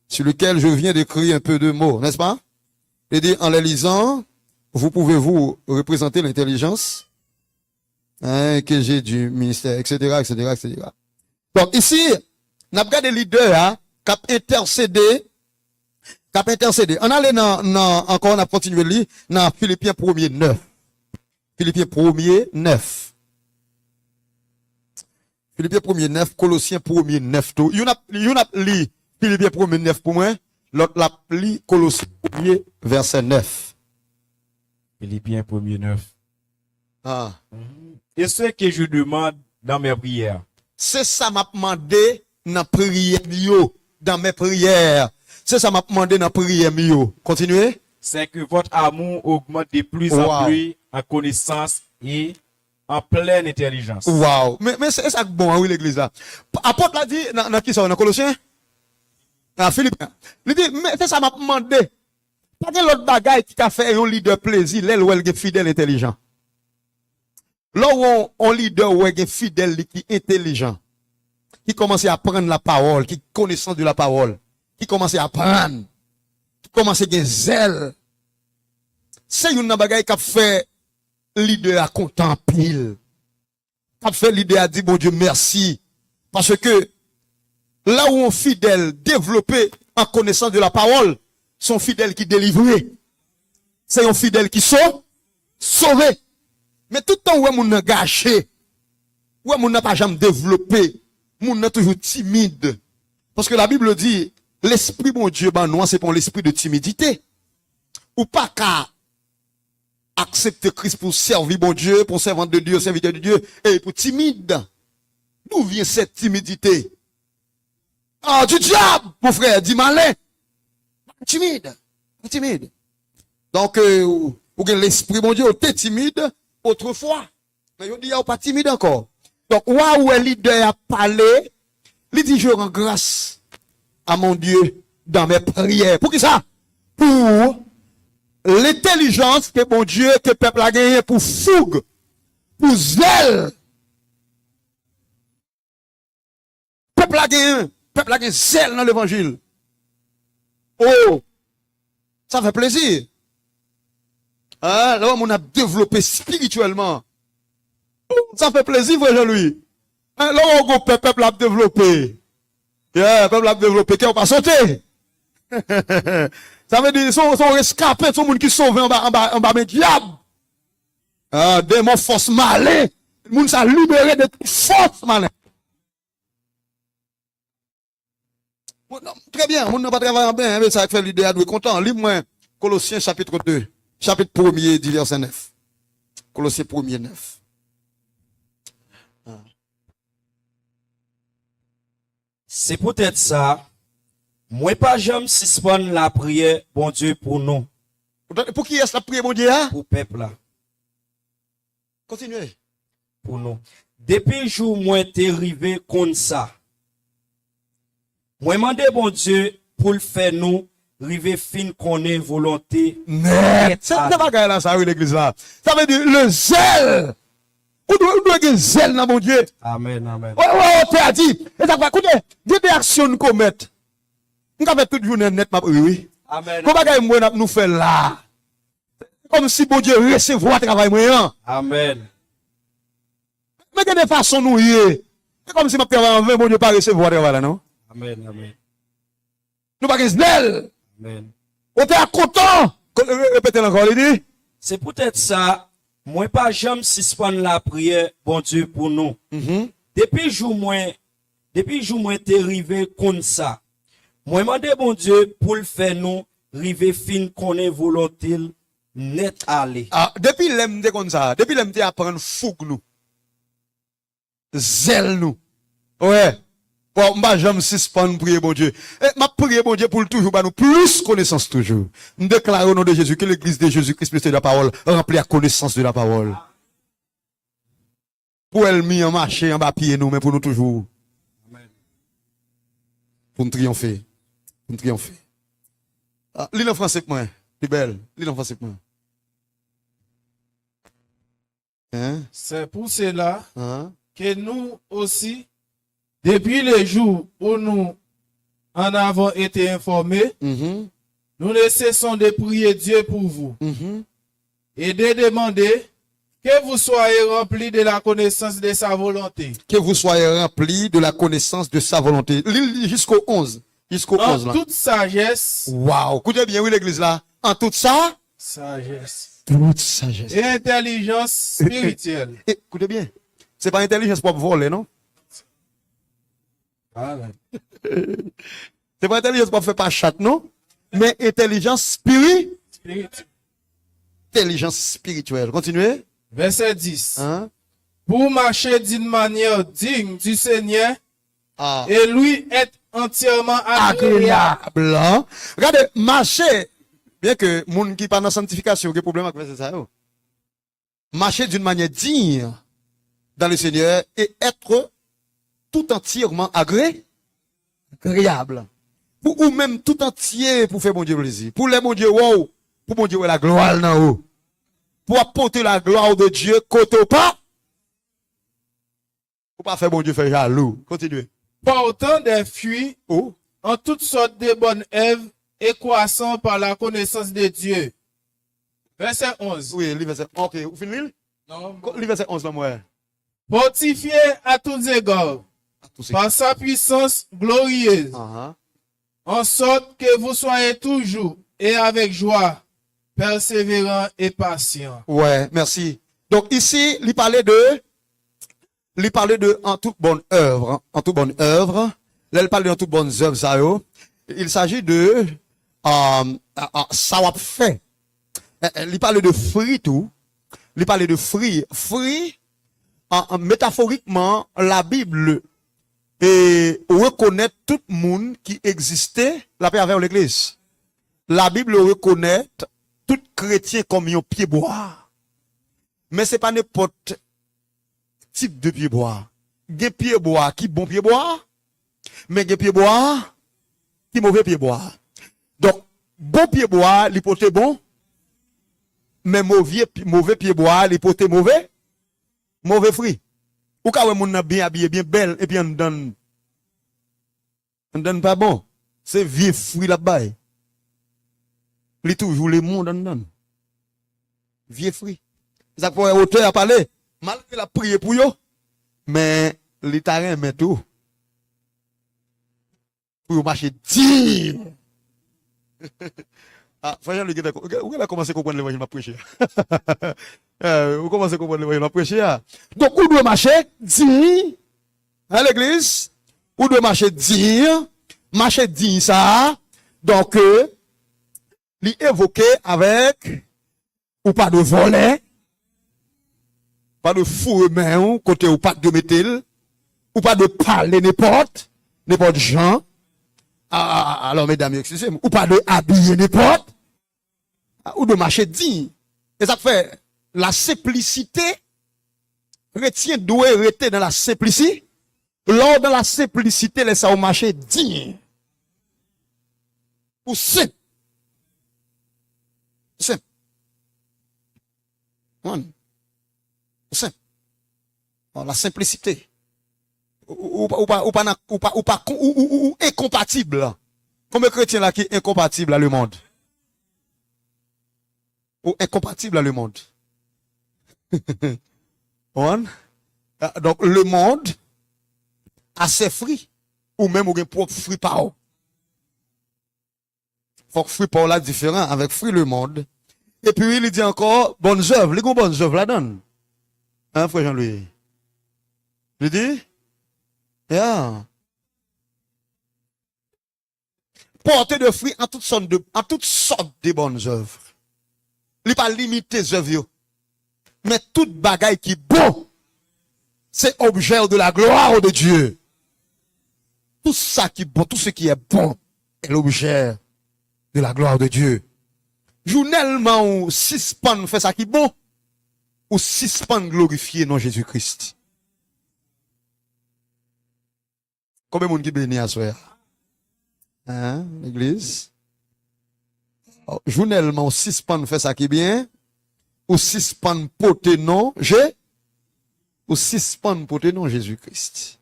sur lequel je viens d'écrire un peu de mots, n'est-ce pas? Et dit, en les lisant, vous pouvez vous représenter l'intelligence que j'ai du ministère, etc., etc., etc. Donc ici, on a regardé les leaders, qui ont intercédé. On allait encore, on a continué de lire, dans Philippiens 1er 9. Philippiens 1er 9. Philippiens 1er 9, Colossiens 1er 9. Il y en a lu Philippiens 1er 9 pour moi, l'autre l'a lu Colossiens 1er verset 9. Philippiens 1er 9. Ah. Et ce que je demande dans mes prières. C'est ça m'a demandé dans prière dans mes prières. C'est ça m'a demandé dans prière Continuez. C'est que votre amour augmente de plus en plus en connaissance et en pleine intelligence. Wow. Mais c'est ça bon, oui, l'église là. Apôtre l'a dit, dans qui ça, dans Colossiens? Dans Philippe. Il dit, mais c'est ça m'a demandé. Pas de l'autre bagaille qui a fait un leader plaisir, l'aile où elle est fidèle, intelligent. Là où on leader où elle est fidèle, qui est intelligent, qui commence à prendre la parole, qui connaissance de la parole, qui commence à apprendre, qui commence à avoir zèle. C'est une bagaille qui a fait leader à contempler. Qui a fait leader à dire, bon Dieu, merci. Parce que là où on fidèle, développé en connaissance de la parole, sont fidèles qui délivrent. C'est un fidèle qui sont sauvés. Mais tout le temps où on a gâché, où on n'a pas jamais développé, on est toujours timide. Parce que la Bible dit, l'esprit bon Dieu, ben non, c'est pas l'esprit de timidité. Ou pas qu'à accepter Christ pour servir bon Dieu, pour servir de Dieu, serviteur de Dieu, et pour timide. D'où vient cette timidité? Ah, du diable, mon frère, dis malin. Timide. Timide. Donc, l'esprit bon Dieu, t'es timide autrefois. Mais il dit, il pas timide encore. Donc, où est leader a parlé, Il dit, je rends grâce à mon Dieu dans mes prières. Pour qui ça? Pour l'intelligence que mon Dieu, que le peuple a gagné, pour fougue, pour zèle. Peuple a gagné zèle dans l'évangile. Oh, ça fait plaisir. Hein, là, on a développé spirituellement. Oh, ça fait plaisir, frère Jean-Louis. Hein, là, on peuple a développé. Yeah, peuple a développé, qui n'a pas sauté. Ça veut dire, sont rescapés, sont monde qui sauvé en bas, mais diable. Ah, démon force malin. Moun ça libéré de force malin. Très bien, moun n'a pas travaillé bien, mais ça fait l'idée à nous content. Lis-moi Colossiens chapitre 2, chapitre 1er, du verset 9. Colossiens 1er, 9. C'est peut-être ça. Moi pas jamais suspendre la prière, bon Dieu, pour nous, Pour qui est-ce la prière, mon Dieu? Hein? pour peuple là, Continuez. pour nous. Depuis jour moi t'es arrivé comme ça. Moi demandé bon Dieu pour le faire nous, river fin connaître volonté. Mais, c'est pas là, ça, oui, l'église là. Ça veut dire le zèle. Où doit avoir zèle dans mon Dieu? Amen, amen. Ouais, tu as dit. Et ça va, écoutez, des actions qu'on met. Nous avons toute journée net, oui. Amen. Comment est-ce que nous fait là? Comme si bon Dieu recevoir travail moyen. Amen. Mais de toute façon, nous y est. C'est comme si ma travail en vain, bon Dieu pas recevoir travail là, non? Amen, amen. Nous pas zèle. Amen. On était content. Répétez encore, il dit. C'est peut-être ça. Moi pas jamais suspendre la prière, bon Dieu, pour nous. Depuis jour moi t'es arrivé comme ça. Moi demandé bon Dieu pour le faire nous, river fin connaître volonté net aller. Ah, depuis l'aime comme ça, depuis l'aime apprendre fougue nous. Zèle nous. Ouais. Bon, m'a jamais suspendre prier bon Dieu. Et m'a prier bon Dieu pour le toujours, bah nous plus connaissance toujours. Nous déclarons au nom de Jésus que l'église de Jésus-Christ, de la parole, remplie à connaissance de la parole. Pour elle mis en marché, en bas pied nous, mais pour nous toujours. Amen. Pour nous triompher. Pour nous triompher. Ah, lis en français que moi. C'est belle. Lis en français que moi. Hein? C'est pour cela Hein? que nous aussi, depuis le jour où nous en avons été informés, Mhm. nous ne cessons de prier Dieu pour vous Mhm. et de demander que vous soyez remplis de la connaissance de sa volonté. Que vous soyez remplis de la connaissance de sa volonté. Lis jusqu'au 11. Jusqu'au 11 En là. toute sagesse, Waouh. Écoutez bien, oui, l'église là. En tout ça, sagesse toute sagesse. et intelligence spirituelle. Écoutez bien. C'est pas intelligence pour voler, non? Amen. C'est pas intelligence pour faire pas chat, non? Mais intelligence Spirituelle. intelligence spirituelle. Continuez. Verset 10. Hein? Pour marcher d'une manière digne du Seigneur Ah. et lui être entièrement agréable. Agréable. Hein? Regardez, marcher. Bien que, moun qui pas dans la sanctification, qui problème avec ça, yo. Marcher d'une manière digne dans le Seigneur et être tout entièrement agréable. Ou même tout entier pour faire mon Dieu plaisir. Pour les mon Dieu, wow. Pour mon Dieu, la gloire là haut. Pour apporter la gloire de Dieu, côté pas. Pour pas faire mon Dieu faire jaloux. Continuez. Portant des fruits Oh. en toutes sortes de bonnes œuvres et croissant par la connaissance de Dieu. Verset 11. Oui, livre verset. Ok, vous finissez? Non. Livre verset 11 là, moi. Fortifié à tous égards Tout ça. par sa puissance glorieuse, Ah, en sorte que vous soyez toujours et avec joie, persévérants et patients. ouais, merci. Donc ici, il parlait de en toute bonne œuvre, hein, en toute bonne œuvre. Là, il parlait en toute bonne œuvre, ça, yo. Il s'agit de ça va fait. Il parlait de fruits tout. Il parlait de fruits. Fruits, métaphoriquement, la Bible et reconnaît tout le monde qui existait la paix avec l'église. La Bible reconnaît tout chrétien comme un pied bois. Mais c'est pas n'importe type de pied bois. Des pieds bois qui bon pied bois Mais il y a pied bois, qui mauvais pied bois. Donc, bon pied bois, l'hypothèse bon, mais mauvais pied bois, l'hypothèse mauvais fruit. Ou quand on est bien habillé, bien belle, et puis on donne pas bon. C'est vieux fruit là-bas. Il toujours le monde en donne. Vieux fruit. Ça pour auteur à parler, malgré la prière pour eux, mais les tarins met tout. Pour marcher dire. Ah, frère, vous avez commencé à comprendre l'évangile m'a prêché. Vous commencez à comprendre l'évangile m'a prêché. Donc, vous devez marcher dire à l'église, vous devez marcher dire ça. Donc, lui évoquer avec ou pas de volet, pas de fou main, côté ou pas de métal, ou pas de parler n'importe gens. Alors, mesdames, excusez-moi, ou pas de habiller n'importe, ou de marcher digne. Et ça fait la simplicité, retient doit rester dans la simplicité. Lors de la simplicité, laissez au marcher digne. Ou simple. Simple. Simple. La simplicité. Ou incompatible. Comme un chrétien là qui est incompatible à le monde. Ou incompatible à le monde. Donc le monde a ses fruits. Ou même ou un propre fruit par eux. Faut que fruit par là différent avec fruit le monde. Et puis il dit encore bonnes œuvres. Les bonnes œuvres la donne. Hein, frère Jean-Louis? Je dis? Yeah. Porter de fruits en toutes sortes de bonnes œuvres. Il n'est pas limité les œuvres. Mais toute bagaille qui est bon, c'est objet de la gloire de Dieu. Tout ça qui est bon, tout ce qui est bon, est l'objet de la gloire de Dieu. Journellement, ou 6 pannes fait ça qui est bon, ou 6 pannes glorifier non Jésus-Christ. Combien de monde qui bénit à soi? Hein, l'église? Journellement, 6 pannes fait ça qui est bien, ou 6 pannes poté non, ou 6 pannes poté non Jésus-Christ.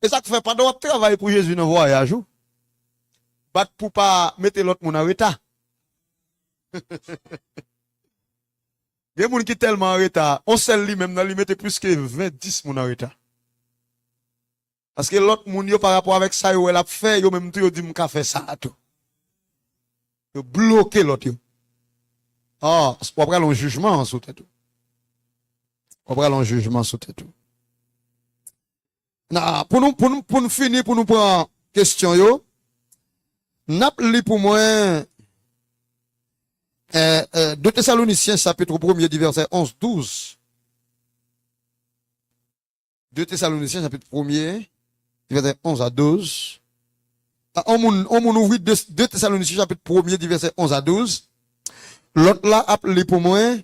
Et ça fait pas de travail pour Jésus dans le voyage, ou? Bat pour pas mettre l'autre monde en retard. Il y a des gens qui sont tellement en retard, on sait lui-même, dans lui mettre plus que 20-10 moun en retard. Parce que l'autre moun yo par rapport avec ça, yo, elle a fait, yo même tout, yo dit m'ka fait ça, tout. Yo bloqué l'autre, yo. Ah, c'est pour prendre un jugement sous tête, tout. Pour prendre un jugement sous tête, tout. Na, pour nous finir, pour nous prendre question, yo. N'a li pour moi, 2 Thessaloniciens, chapitre 1er, du verset 11-12. 2 Thessaloniciens, chapitre 1er, du verset 11 à 12. On m'en ouvre 2 Thessaloniciens, chapitre 1er, du verset 11 à 12. L'autre là, appelé pour moi,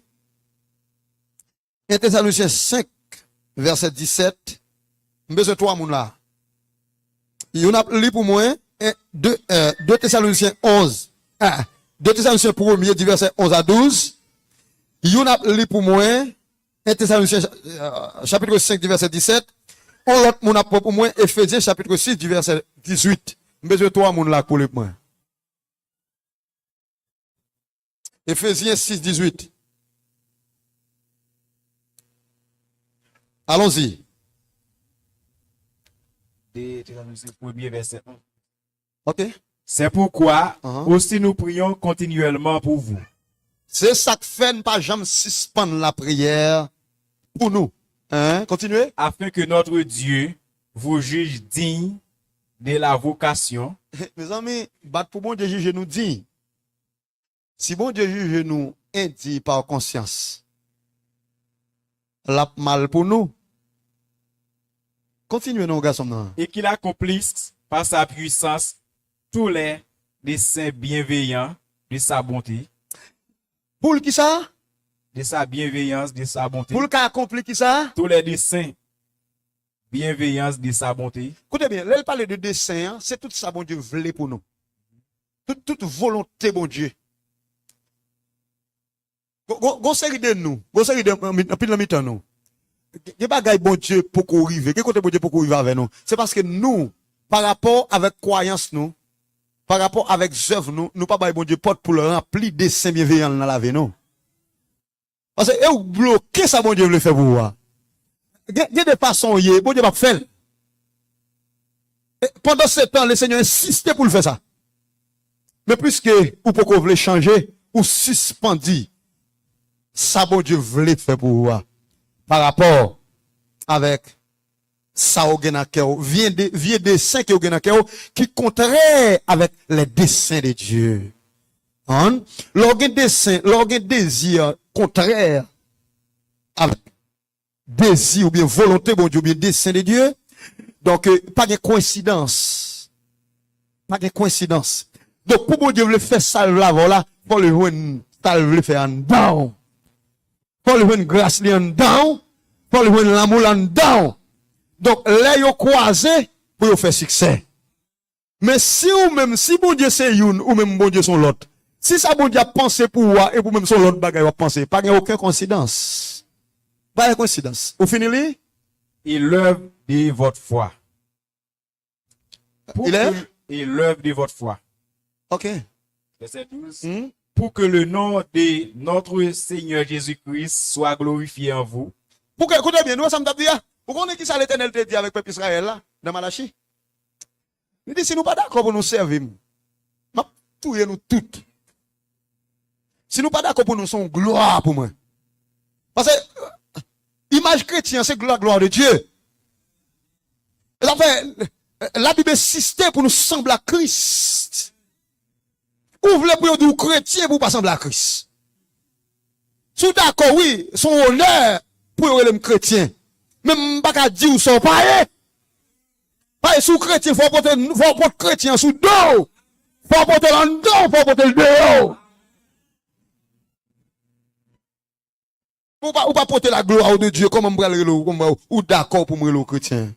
1 Thessaloniciens 5, verset 17. Besoin de 3 moun là. Il a appelé pour moi, 2 Thessaloniciens 11. 2 Thessaloniciens 1er, du verset 11 à 12. Il a appelé pour moi, 1 Thessaloniciens chapitre 5 du verset 17. On l'autre mon appel pour moi, Ephésiens chapitre 6 du verset 18. Besoin de 3 moun là pour le point. Ephésiens 6, 18. Allons-y. Verset 1. Ok. C'est pourquoi Uh-huh. aussi nous prions continuellement pour vous. C'est ça que fait ne pas jamais suspendre la prière pour nous. Hein? Continuez. Afin que notre Dieu vous juge digne de la vocation. Mes amis, bat pour bon Dieu juge nous dit. Si bon Dieu juge nous indigne par conscience, la mal pour nous. Continuez, nos garçons. Et qu'il accomplisse par sa puissance tous les desseins bienveillants de sa bonté. Pour qui ça? De sa bienveillance, de sa bonté. Pour le cas accompli qui ça? Tous les desseins bienveillance, de sa bonté. Écoutez bien, là, il parle de dessein, hein, c'est tout ça, bon Dieu, voulait pour nous. Toute volonté, bon Dieu. Gon série de nous, gon série de, puis la mi-temps nous. Des bagailles, bon Dieu, pour qu'on arrive. Quel côté, bon Dieu, pour qu'on arrive avec nous? C'est parce que nous, par rapport avec croyance, nous, par rapport avec œuvre, nous pas bail bon Dieu porte pour le remplir des saints bienveillants dans la vie, non? Parce que, vous bloquez ça, bon Dieu, le fait pour vous. Il y a des façons, bon Dieu va faire. Pendant ce temps, le Seigneur insistait pour le faire ça. Mais puisque, ou pour qu'on voulait changer, ou suspendu, ça, bon Dieu voulait faire pour vous. Par rapport avec ça au vient des saints qui contraire avec les desseins de Dieu. Hein? L'organe désir contraire avec désir ou bien volonté bon Dieu ou bien dessein de Dieu. Donc pas de coïncidence. Pas de coïncidence. Donc pour bon Dieu veut faire ça là voilà, pour le joindre ça veut faire en down. Pour le joindre grâce en down, pour le joindre l'amour en down. Donc, là, yo croisé pour yo faire succès. Mais si ou même, si bon Dieu c'est une, ou même bon Dieu son l'autre, si ça bon Dieu a pensé pour vous, et pour même son l'autre bagaille a pensé, pas de aucune coïncidence. Pas de coïncidence. Vous finissez? Et l'œuvre de votre foi. Il est? Et l'œuvre de votre foi. Ok. Verset 12. Pour que le nom de notre Seigneur Jésus-Christ soit glorifié en vous. Pour que, écoutez bien, nous, ça me dit, vous connaissez qui ça l'Éternel te dit avec le peuple Israël là, dans Malachi? Il dit, si nous pas d'accord pour nous servir, tout nous toutes. Si nous pas d'accord pour nous, son gloire pour moi. Parce que, image chrétienne, c'est gloire de Dieu. La Bible insiste pour nous sembler à Christ. Ou voulez pour nous chrétiens pour pas sembler à Christ. Si d'accord, oui, son honneur pour les chrétiens. Même pas qu'à dire ou sont pas. Pas sous chrétien, faut porter chrétien sous dos. Faut porter en dos, faut porter le dehors. Ou pas porter la gloire de Dieu comme ou d'accord pour me le chrétien.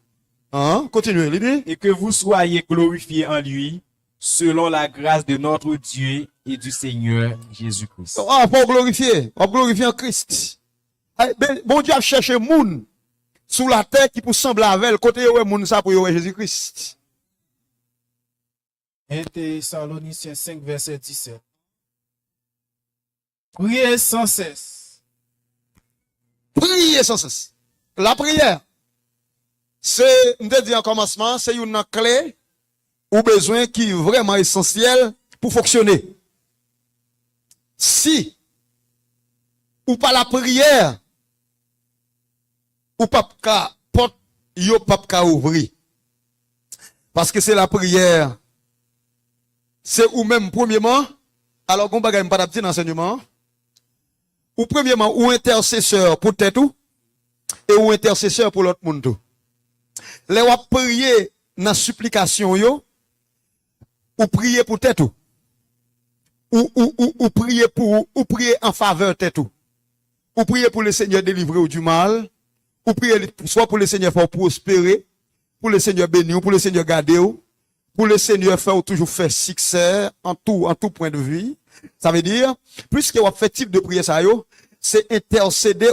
Hein? Continuez, l'idée. Et que vous soyez glorifiés en lui, selon la grâce de notre Dieu et du Seigneur Jésus-Christ. Ah, faut glorifier en Christ. Bon Dieu a cherché moun sous la terre qui pour sembler avec côté où moun ça pour Jésus-Christ. 1 Thessaloniciens 5, verset 17. Priez sans cesse. Priez sans cesse. La prière, c'est, on te dit en commencement, c'est une clé ou besoin qui est vraiment essentiel pour fonctionner. Si, ou pas la prière, ou pas ka porte, yo pas ka ouvrir. Parce que c'est la prière. C'est ou même, premièrement, alors qu'on bagaille pas d'apti d'enseignement, ou premièrement, ou intercesseur pour tête ou, et ou intercesseur pour l'autre monde tout. Les ou prier dans supplication yo, ou prier pour tête ou, ou prier pour, ou prier en faveur tête ou prier pour le Seigneur délivrer ou du mal, ou prier soit pour le Seigneur faire prospérer, pour le Seigneur bénir, pour le Seigneur garder ou, pour le Seigneur faire toujours faire succès en tout point de vue. Ça veut dire, puisque vous fait type de prière ça yo, c'est intercéder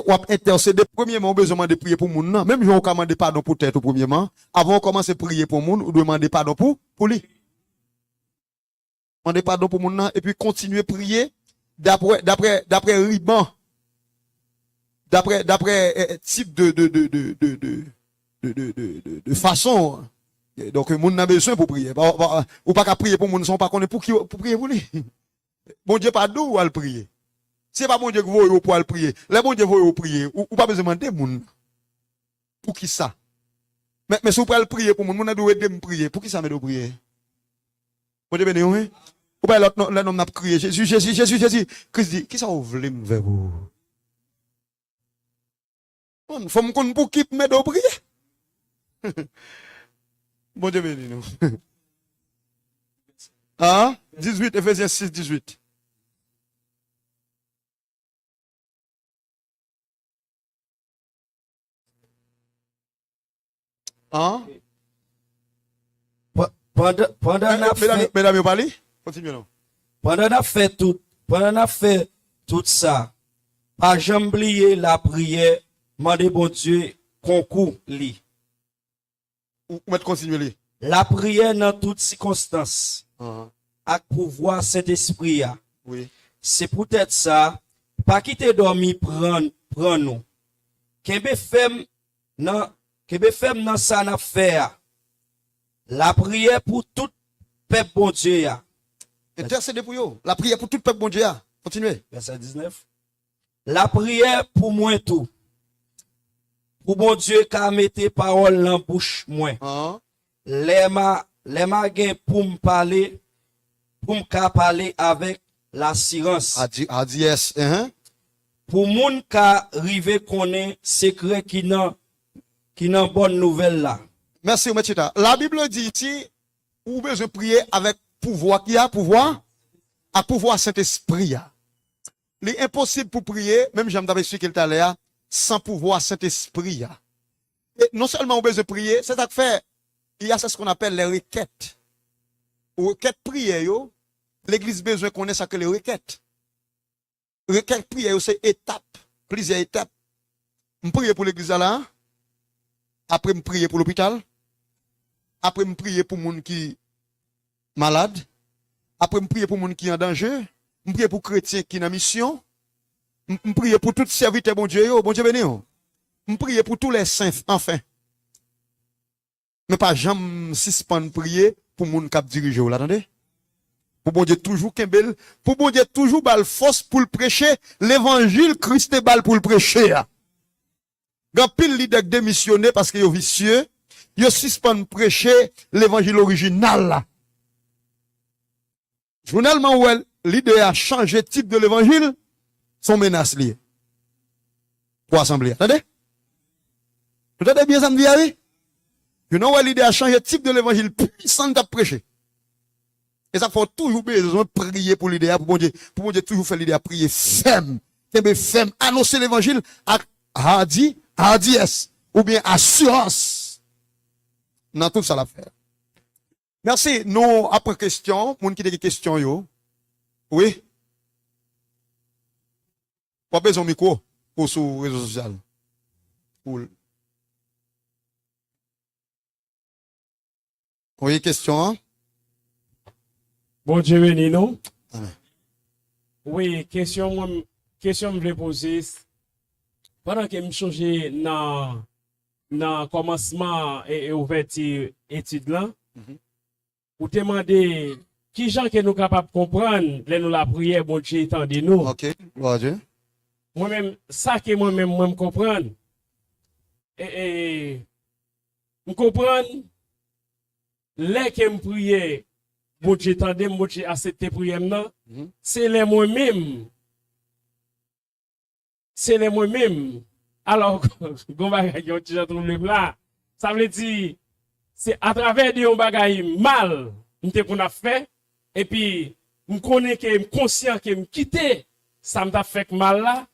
premièrement, besoin de prier pour moun. Même si on commande pardon pour tête premièrement, avant on commence à prier pour moun, ou demander pardon pour lui. Demander pardon pour moun et puis continuer à prier d'après ruban. D'après type de façon. Donc, moun n'a besoin pour prier. Ou pas qu'à prier pour moun, sont pas connaît pour prier pour lui. Bon Dieu pas d'où à le prier. C'est pas bon Dieu que vous pour le prier. Les bon Dieu vous prier. Ou pas besoin demander moun. Pour qui ça? Mais si vous pouvez le prier pour moun, a doit aider me prier. Pour qui ça me doit prier? Bon Dieu béni, oui? Ou pas l'homme n'a prié. Jésus. Christ dit, qui ça vous voulez me faire vous? Faut me connaître pour qui me doit prier. Bon Dieu béni nous. Hein? 18, Ephésiens 6, 18. Hein? Pendant n'a fait, Mesdames, vous parlez? Continuez, non. pendant n'a fait tout ça, pas jamais oublier la prière, demander bon Dieu, concours li. Ou mettre continuer. La prière dans toutes circonstances, Hein? avec pouvoir Saint-Esprit, Oui. c'est peut-être ça, pas quitter dormir, prendre nous. Kebe fem nan sa n'a faire. La prière pour tout peuple bon Dieu. Intercédez pour vous. La prière pour tout le peuple, bon Dieu. Continuez. Verset 19. La prière pour moi tout. Pour bon Dieu qu'a mette parole dans bouche moi. Hein? Les ma gen pour me parler, pour me parler avec l'assurance. A dit yes. Hein? Pour moun ka rive connaît secret qui nan bonne nouvelle là. Merci, M. Chita. La Bible dit ici, ou besoin de prier avec pouvoir qui a pouvoir, à pouvoir Saint-Esprit. Il est impossible pour prier, même j'aime d'abord expliqué tout à l'heure, sans pouvoir Saint-Esprit. Et non seulement on besoin de prier, c'est ça que fait, il y a ce qu'on appelle les requêtes. Aux requêtes prières, l'église besoin qu'on ait ça que les requêtes. Requête prière, c'est étape, plusieurs étapes. Je prie pour l'église là, après je prie pour l'hôpital, après je prie pour les gens qui sont malades, après je prie pour les gens qui sont en danger, je prie pour les chrétiens qui sont en mission, je prie pour tous les serviteurs, bon Dieu béni. Je prie pour tous les saints, enfin. Mais pas jamais suspendre prier pour les gens qui dirigent, là, attendez? Pour bon Dieu toujours kembel, pour bon Dieu toujours bal force pour le prêcher, l'évangile Christ est bal pour le prêcher. Grand pile leader démissionné parce que yo vicieux, yo suspend prêcher l'évangile original là. Journellement où leader a changé type de l'évangile, son menace lié. Pour assemblée. Attendez? Vous entendez bien ça me dit, oui? You know où leader a changé type de l'évangile puissant de prêcher. Et ça faut toujours besoin de prier pour l'idée, pour bon Dieu toujours faire l'idée à prier ferme. Ferme, annoncer l'évangile à hardiesse, ou bien assurance. Dans tout ça l'affaire. Merci. Nous, après question, moun qui a des questions, yo. Oui? Pas besoin de micro pour sur les réseaux sociaux. Cool. Oui, question, hein? Bon Dieu béni nous. Amen. Oui, question me voulais poser. Pendant que je changeais dans commencement et ouverture étude là, ou demander qui gens que nous capables de comprendre, nous la prière, bon Dieu tendez nous. Ok, bon Dieu. Moi-même, ça que moi-même, me comprendre. Et me comprendre, les que me prier, bon Dieu tendez, bon Dieu accepter prière non, c'est les moi-même. C'est les moi-même. Alors, gon bagay yon ti jan trouble là, ça veut dire c'est à travers de yon bagay mal, m'te qu'on a fait et puis m'connais que m'conscient que m'quitter ça m'a fait mal là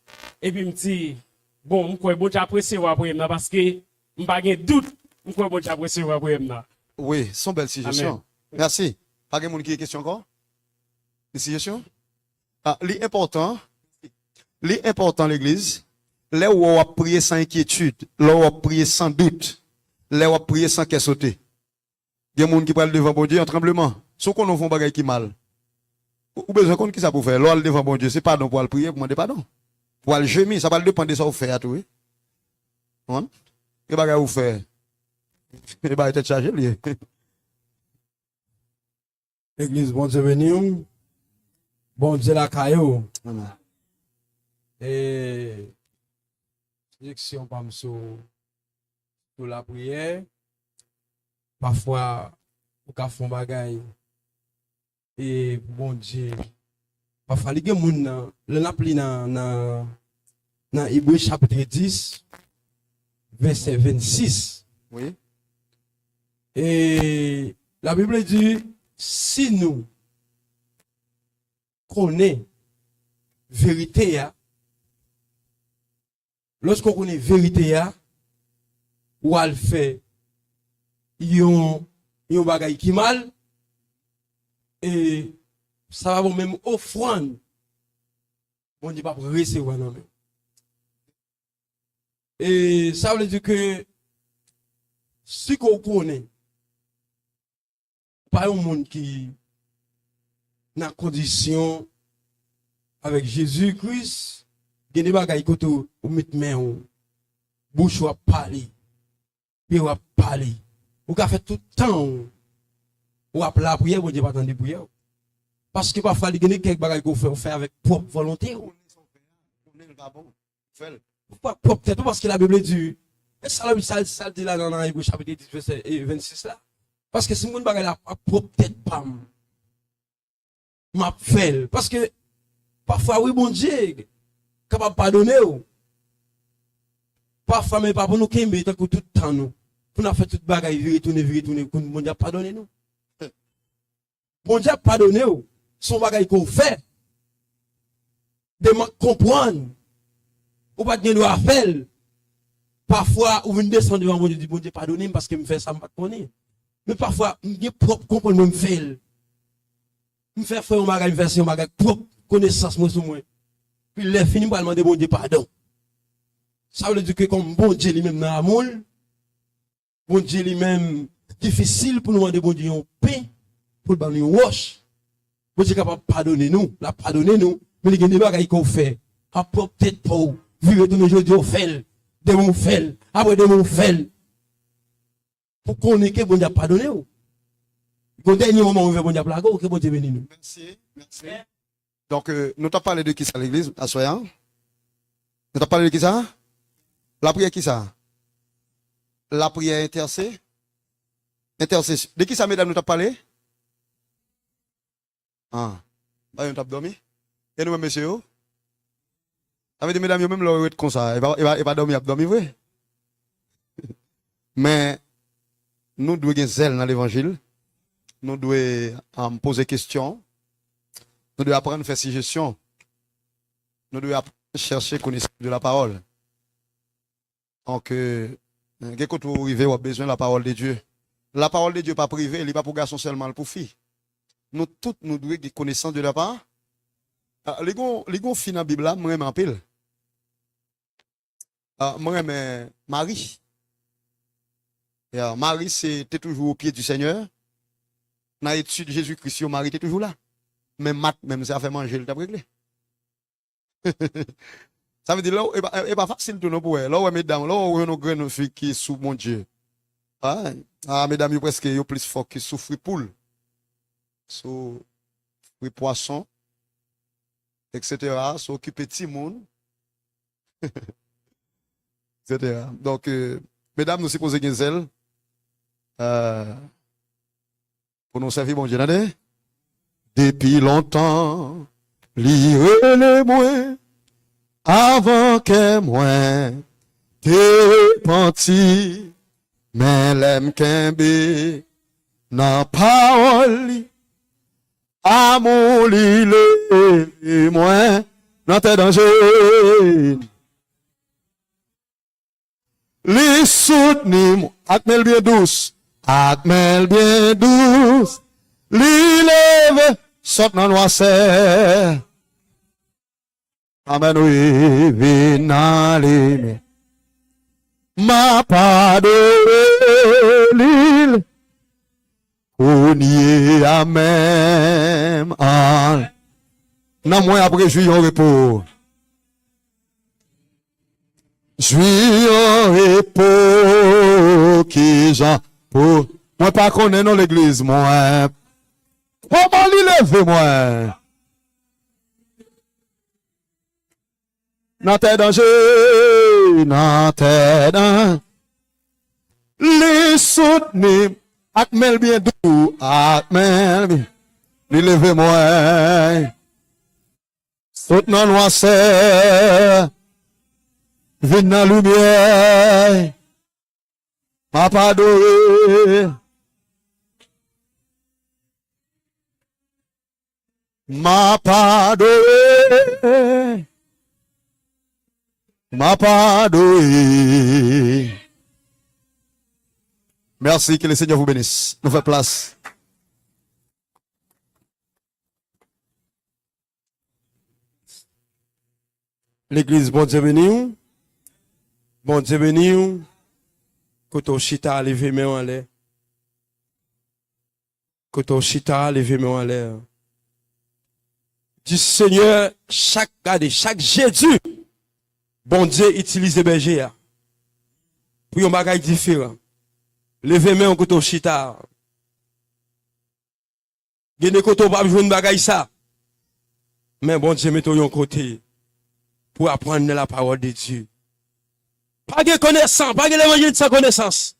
et puis m'di bon m'koy bon apprécier wa prière parce que m'pa gen doute m'koy bon apprécier wa prière. Oui, son belle suggestion. Merci. Pas de monde qui a question encore? Une suggestion? Ah, l'important, l'église, là où on va prier sans inquiétude, là où on va prier sans doute, là où on va prier sans qu'elle saute. Il y a des gens qui parlent devant bon Dieu en tremblement. Sauf qu'on a fait un bagage qui mal. Ou besoin qu'on qui ça pour faire? Là, devant bon Dieu, c'est pardon pour le prier, pour demander pardon. Pour le gémir, ça va dépendre de ça vous fait à tout. Oui? Et bagage vous fait? Et bagage tête chargée, lié. Église, bon Dieu béni. Bon Dieu la caillou. Et si on parle sur la prière, parfois, on fait un bagage. Et bon Dieu, parfois, les gens, le l'appli dans Hébreux chapitre 10, verset 26. Oui. Et la Bible dit, si nous connaissons vérité, lorsqu'on connaît vérité, ou elle fait yon bagay qui mal, et ça va même offrande. Bon Dieu pas recevoir non. Et ça veut dire que si qu'on connaît, pas un monde qui n'a condition avec Jésus-Christ, il y a des bagages qui ou mettre main ou bouche ou parler, puis ou parler. Ou qu'a fait tout le temps ou a la prière, bon Dieu pas attendre prière. Parce que parfois il y a quelques bagages qu'on fait avec propre volonté. Pourquoi propre tête? Parce que la Bible dit, et ça dit là dans Hébreux chapitre 10 verset 26 là. Parce que si mon bagage la propre tête pas m'a fait. Parce que parfois oui bon Dieu capable de pardonner ou. Parfois mais pas pour nous qu'aimer tant que tout le temps nous. Pour nous faire toute bagaille virer tourner pour bon Dieu pardonner nous. Bon Dieu pardonner ou. Son bagaille qu'on fait. De comprendre. Ou pas de droit à faire. Parfois, ou venez descendre devant mon Dieu, dit bon Dieu, pardonnez-moi parce que me fait ça, me pas connaître. Mais parfois, je propre comprendre, me fait. Me faire faire un bagage, me faire un bagage propre, connaissance, moi, sur moi. Puis, il fini par demander bon Dieu pardon. Ça veut dire que comme bon Dieu lui-même dans l'amour, bon Dieu lui-même, difficile pour nous demander bon Dieu un pain, pour le bain wash. Bon Dieu capable de pardonner nous, la pardonner nous, mais il y a des bagages qu'on fait. À propre tête pour vivre tous les jours, Dieu fait. De mon fait, après de mon fait. Pour qu'on ait que bon Dieu pardonné ou. Au dernier moment où bon Dieu plago ou que bon Dieu bénisse nous. Merci. Donc, nous t'avons parlé de qui ça à l'église, à Soyan? Nous t'avons parlé de qui ça? La prière qui ça? La prière intercession. De qui ça, mesdames, nous t'avons parlé? Ah. Bah, nous t'avons dormi? Et nous, messieurs? Ça veut dire, mesdames, même là, comme ça, il va dormir, vrai? Mais, nous devons avoir zèle dans l'évangile. Nous devons poser des questions. Nous devons apprendre à faire suggestions. Nous devons chercher connaissance de la parole. Donc, quand vous arrivez, vous avez besoin de la parole de Dieu. La parole de Dieu n'est pas privée, elle n'est pas pour garçons seulement, pour filles. Nous tous, nous devons avoir connaissance de la parole. Les gens fin dans la Bible, moi, je m'appelle. Moi, je Marie. Marie, c'était toujours au pied du Seigneur. Dans l'étude de Jésus-Christ, Marie était toujours là. Même Matt, même ça fait manger, il t'a réglé. Ça veut dire, là, il n'est pas facile de nous pour elle. Là, mesdames, là, où nous grandes filles qui souffrent, mon Dieu. Mesdames, ils presque plus fort qui souffrent poule. Souffrent poisson. Etc. S'occuper de tout le monde. Etc. Donc, mesdames, nous supposons qu'il y ait pour nous servir, bon Dieu, depuis longtemps, lire les moins, avant que moi, t'es repenti, mais l'aime qu'un n'a parole, amour l'île, moi, dans tes dangers. Les soutenir, akmel bien douce, l'élève, saute dans l'oise. Amen, oui, vinale. Ma pas de l'île, on y est à même. Non, moi, après, je suis en repos. Je suis en repos, qui j'en pour. Moi, pas connaître dans l'église, moi. Comment l'élève, moi? Dans tes dangers, dans tes dangers. Les soutenir, akmel bien doux, akmel bien. L'élève, moi. Soutenant noisseur. Viens dans la lumière, m'a pas adoré, m'a pas adoré, m'a pas adoré. Merci, que le Seigneur vous bénisse. Nous faisons place. L'église, bon Dieu béni. Bon Dieu béni. Koto chita, levez mes en l'air. Koto chita, levez mes en l'air. Du Seigneur, chaque Jésus, bon Dieu utilise berger pour un bagage différent. Levez mes en koto chita. Gene koto pas besoin de bagage ça. Mais bon Dieu met au côté pour apprendre la parole de Dieu. Pas de connaissance, pas de l'évangile sans connaissance.